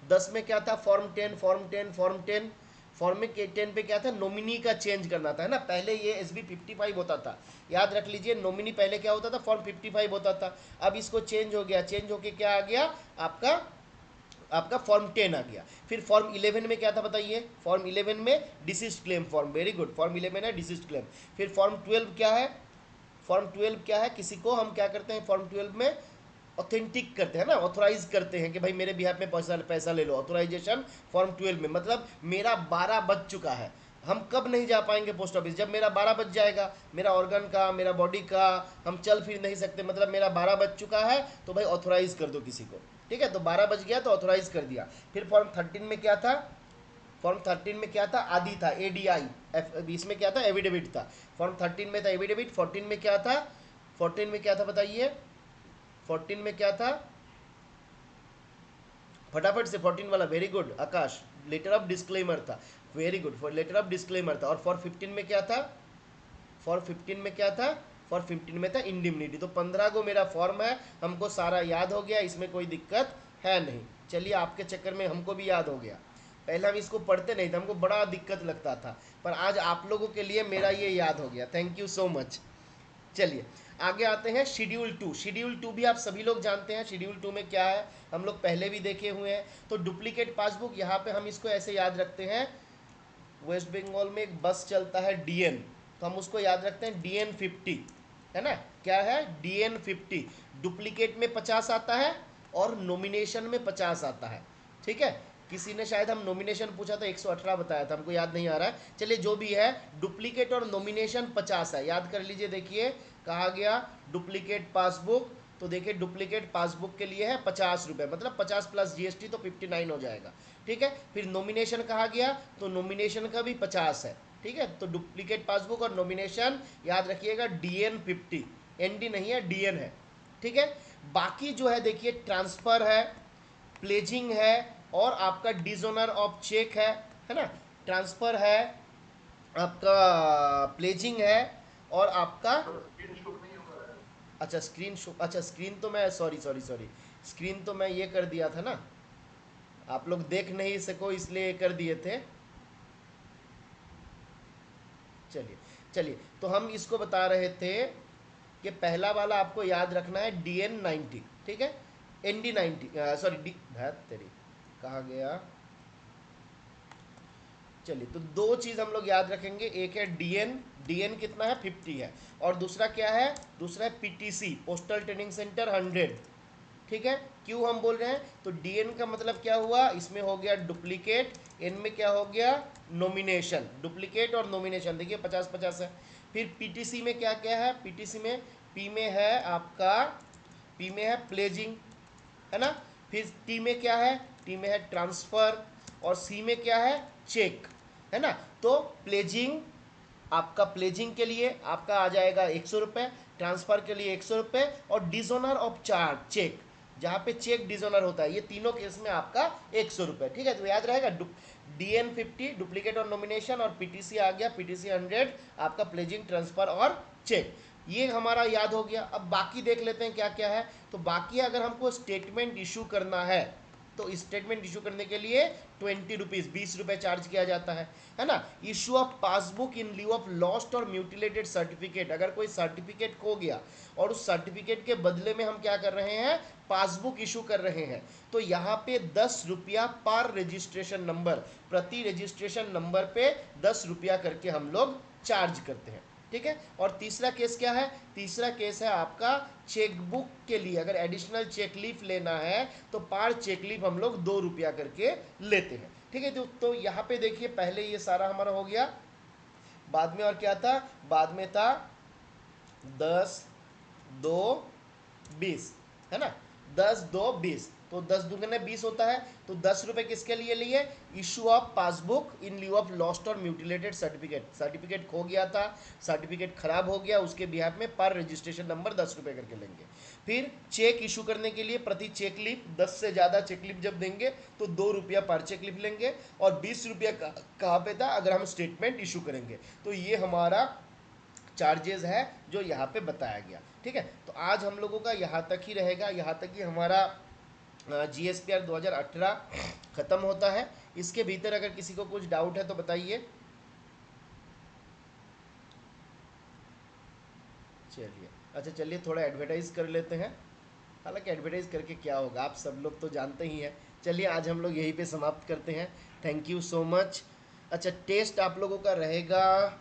दस में क्या था, फॉर्म 10, फॉर्म 10, फॉर्म 10, फॉर्म में 10 पे क्या था, नॉमिनी का चेंज करना था, है ना। पहले ये SB55 होता था, याद रख लीजिए, नॉमिनी पहले क्या होता था, फॉर्म 55 होता था। अब इसको चेंज हो गया, चेंज होके क्या आ गया आपका, आपका फॉर्म 10 आ गया। फिर फॉर्म 11 में क्या था बताइए, फॉर्म 11 में deceased claim form. Very good, form 11 है डिसीज्ड क्लेम। फिर फॉर्म 12 क्या है, फॉर्म 12 क्या है, किसी को हम क्या करते हैं फॉर्म 12 में, ऑथेंटिक करते हैं ना, ऑथोराइज करते हैं कि भाई मेरे बिहाफ में पैसा पैसा ले लो, ऑथोराइजेशन फॉर्म 12 में। मतलब मेरा 12 बज चुका है, हम कब नहीं जा पाएंगे पोस्ट ऑफिस, जब मेरा 12 बज जाएगा, मेरा ऑर्गन का, मेरा बॉडी का, हम चल फिर नहीं सकते, मतलब मेरा 12 बज चुका है, तो भाई ऑथोराइज कर दो किसी को। ठीक है, तो 12 बज गया तो ऑथोराइज कर दिया। फिर फॉर्म 13 में क्या था, फॉर्म 13 में क्या था, आदि था, ADI, इसमें क्या था, एविडेविट था। फॉर्म 13 में था एविडेविट। 14 में क्या था, 14 में क्या था बताइए, 14 में क्या था, फटाफट से 14 वाला, very good Akash, letter of disclaimer था। Very good, for letter of disclaimer था। और फॉर 15 में क्या था, फॉर 15 में क्या था, फॉर 15 में था इंडिमनिटी। तो 15 को मेरा फॉर्म है, हमको सारा याद हो गया, इसमें कोई दिक्कत है नहीं। चलिए, आपके चक्कर में हमको भी याद हो गया, पहले हम इसको पढ़ते नहीं थे, हमको बड़ा दिक्कत लगता था, पर आज आप लोगों के लिए मेरा ये याद हो गया। Thank you so much. चलिए आगे आते हैं, शेड्यूल 2। शेड्यूल 2 भी आप सभी लोग जानते हैं, शेड्यूल 2 में क्या है, हम लोग पहले भी देखे हुए हैं। तो डुप्लीकेट पासबुक, यहाँ पे हम इसको ऐसे याद रखते हैं, वेस्ट बंगाल में एक बस चलता है DN, तो हम उसको याद रखते हैं DN50, है ना। क्या है, DN50। डुप्लीकेट में 50 आता है और नॉमिनेशन में 50 आता है। ठीक है, किसी ने शायद हम नॉमिनेशन पूछा था 118 बताया था, हमको याद नहीं आ रहा है। चलिए जो भी है, डुप्लीकेट और नॉमिनेशन 50 है, याद कर लीजिए। देखिए कहा गया डुप्लीकेट पासबुक, तो देखिए डुप्लीकेट पासबुक के लिए है 50 रुपये, मतलब 50 प्लस जीएसटी तो 59 हो जाएगा। ठीक है, फिर नॉमिनेशन कहा गया, तो नॉमिनेशन का भी 50 है। ठीक है, तो डुप्लीकेट पासबुक और नॉमिनेशन याद रखिएगा DN 50, ND नहीं है, DN है। ठीक है, बाकी जो है देखिए ट्रांसफर है, प्लेजिंग है, और आपका डिसऑनर ऑफ चेक है ना, ट्रांसफर है, आपका प्लेजिंग है, और आपका अच्छा स्क्रीन शो, अच्छा स्क्रीन तो मैं सॉरी सॉरी सॉरी, स्क्रीन तो मैं ये कर दिया था ना, आप लोग देख नहीं सको इसलिए ये कर दिए थे। चलिए चलिए, तो हम इसको बता रहे थे कि पहला वाला आपको याद रखना है DN 90, ठीक है, ND 90, सॉरी डी तेरी कहा गया। चलिए, तो दो चीज़ हम लोग याद रखेंगे, एक है DN, DN कितना है 50 है, और दूसरा क्या है, दूसरा है PTC, पोस्टल ट्रेनिंग सेंटर 100। ठीक है, क्यों हम बोल रहे हैं, तो DN का मतलब क्या हुआ, इसमें हो गया डुप्लीकेट, N में क्या हो गया नॉमिनेशन, डुप्लीकेट और नॉमिनेशन देखिए 50-50 है। फिर PTC में क्या क्या है, PTC में P में है आपका, P में है प्लेजिंग, है ना, फिर T में क्या है, T में है ट्रांसफर, और C में क्या है चेक, है ना। तो प्लेजिंग, आपका प्लेजिंग के लिए आपका आ जाएगा 100 रुपये, ट्रांसफर के लिए 100 रुपये, और डिसऑनर ऑफ चार्ज चेक, जहाँ पे चेक डिसऑनर होता है, ये तीनों केस में आपका 100 रुपये। ठीक है, तो याद रहेगा DN 50 डुप्लीकेट और नॉमिनेशन, और PTC आ गया, PTC 100 आपका प्लेजिंग, ट्रांसफर और चेक, ये हमारा याद हो गया। अब बाकी देख लेते हैं क्या क्या है। तो बाकी अगर हमको स्टेटमेंट इशू करना है, तो स्टेटमेंट इशू करने के लिए 20 रुपीज़ 20 रुपये चार्ज किया जाता है ना। Issue of passbook in lieu of lost और म्यूटिलेटेड सर्टिफिकेट, अगर कोई सर्टिफिकेट खो गया और उस सर्टिफिकेट के बदले में हम क्या कर रहे हैं, पासबुक इशू कर रहे हैं, तो यहाँ पे 10 रुपया पर रजिस्ट्रेशन नंबर, प्रति रजिस्ट्रेशन नंबर पे 10 रुपया करके हम लोग चार्ज करते हैं। ठीक है, और तीसरा केस क्या है, तीसरा केस है आपका चेकबुक के लिए, अगर एडिशनल चेक लीफ लेना है तो पर चेक लीफ हम लोग 2 रुपया करके लेते हैं। ठीक है, तो यहाँ पे देखिए पहले ये सारा हमारा हो गया, बाद में और क्या था, बाद में था 10 2 20, है ना, 10 2 20, तो 10 दूनी 20 होता है। तो 10 रुपये किसके लिए लिए, issue of passbook in lieu of lost और म्यूटिलेटेड सर्टिफिकेट, सर्टिफिकेट खो गया था, सर्टिफिकेट खराब हो गया, उसके बिहाफ में पर रजिस्ट्रेशन नंबर 10 रुपये करके लेंगे। फिर चेक इशू करने के लिए प्रति चेक लीफ 10 से ज़्यादा चेक लीफ जब देंगे तो 2 रुपया पर चेक लीफ लेंगे, और 20 रुपया कहाँ पे था, अगर हम स्टेटमेंट इशू करेंगे। तो ये हमारा चार्जेस है जो यहाँ पे बताया गया। ठीक है, तो आज हम लोगों का यहाँ तक ही रहेगा, यहाँ तक ही हमारा GSPR 2018 ख़त्म होता है। इसके भीतर अगर किसी को कुछ डाउट है तो बताइए। चलिए, अच्छा चलिए थोड़ा एडवर्टाइज कर लेते हैं, हालांकि एडवर्टाइज करके क्या होगा, आप सब लोग तो जानते ही हैं। चलिए आज हम लोग यहीं पे समाप्त करते हैं, थैंक यू सो मच। अच्छा, टेस्ट आप लोगों का रहेगा,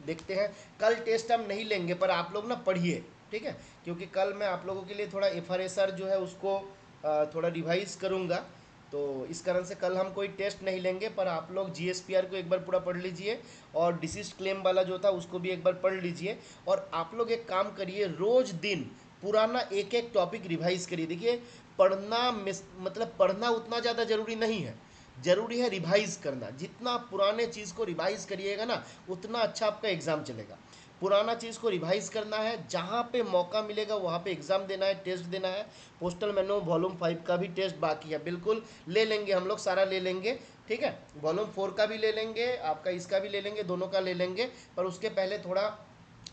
देखते हैं, कल टेस्ट हम नहीं लेंगे पर आप लोग ना पढ़िए, ठीक है, क्योंकि कल मैं आप लोगों के लिए थोड़ा FRSR जो है उसको थोड़ा रिवाइज करूँगा, तो इस कारण से कल हम कोई टेस्ट नहीं लेंगे, पर आप लोग GSPR को एक बार पूरा पढ़ लीजिए, और डिसीज क्लेम वाला जो था उसको भी एक बार पढ़ लीजिए। और आप लोग एक काम करिए, रोज़ दिन पुराना एक एक टॉपिक रिवाइज करिए। देखिए पढ़ना मतलब पढ़ना उतना ज़्यादा ज़रूरी नहीं है, ज़रूरी है रिवाइज करना। जितना पुराने चीज़ को रिवाइज करिएगा ना, उतना अच्छा आपका एग्ज़ाम चलेगा। पुराना चीज़ को रिवाइज करना है, जहाँ पे मौका मिलेगा वहाँ पे एग्ज़ाम देना है, टेस्ट देना है। पोस्टल मैनुअल वॉल्यूम 5 का भी टेस्ट बाकी है, बिल्कुल ले लेंगे हम लोग, सारा ले लेंगे। ठीक है, वॉल्यूम 4 का भी ले लेंगे, आपका इसका भी ले लेंगे, दोनों का ले लेंगे। पर उसके पहले थोड़ा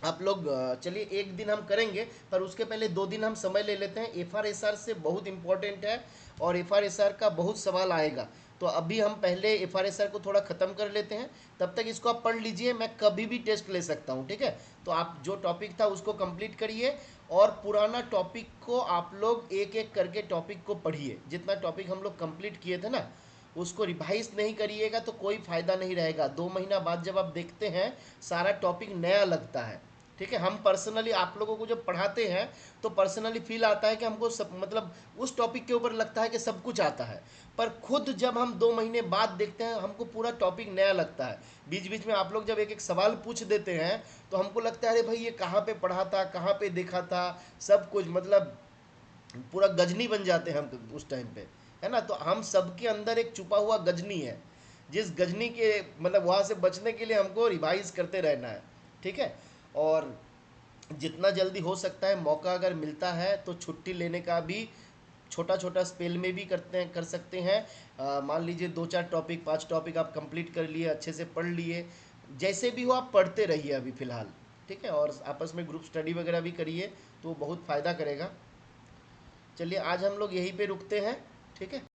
आप लोग चलिए एक दिन हम करेंगे, पर उसके पहले 2 दिन हम समय ले लेते हैं। FRSR से बहुत इंपॉर्टेंट है, और FRSR का बहुत सवाल आएगा, तो अभी हम पहले FRSR को थोड़ा ख़त्म कर लेते हैं। तब तक इसको आप पढ़ लीजिए, मैं कभी भी टेस्ट ले सकता हूँ। ठीक है, तो आप जो टॉपिक था उसको कंप्लीट करिए, और पुराना टॉपिक को आप लोग एक एक करके टॉपिक को पढ़िए। जितना टॉपिक हम लोग कंप्लीट किए थे ना, उसको रिवाइज नहीं करिएगा तो कोई फ़ायदा नहीं रहेगा। 2 महीना बाद जब आप देखते हैं सारा टॉपिक नया लगता है। ठीक है। हम पर्सनली आप लोगों को जब पढ़ाते हैं तो पर्सनली फील आता है कि हमको सब मतलब उस टॉपिक के ऊपर लगता है कि सब कुछ आता है, पर खुद जब हम 2 महीने बाद देखते हैं हमको पूरा टॉपिक नया लगता है। बीच बीच में आप लोग जब एक एक सवाल पूछ देते हैं तो हमको लगता है अरे भाई ये कहाँ पे पढ़ा था, कहाँ पे देखा था, सब कुछ मतलब पूरा गजनी बन जाते हैं हम उस टाइम पे, है ना। तो हम सबके अंदर एक छुपा हुआ गजनी है, जिस गजनी के मतलब वहाँ से बचने के लिए हमको रिवाइज करते रहना है, ठीक है। और जितना जल्दी हो सकता है मौका अगर मिलता है तो छुट्टी लेने का भी छोटा छोटा स्पेल में भी कर सकते हैं। मान लीजिए 2-4 टॉपिक 5 टॉपिक आप कंप्लीट कर लिए, अच्छे से पढ़ लिए, जैसे भी हो आप पढ़ते रहिए अभी फ़िलहाल, ठीक है। और आपस में ग्रुप स्टडी वगैरह भी करिए तो बहुत फ़ायदा करेगा। चलिए आज हम लोग यहीं पे रुकते हैं, ठीक है।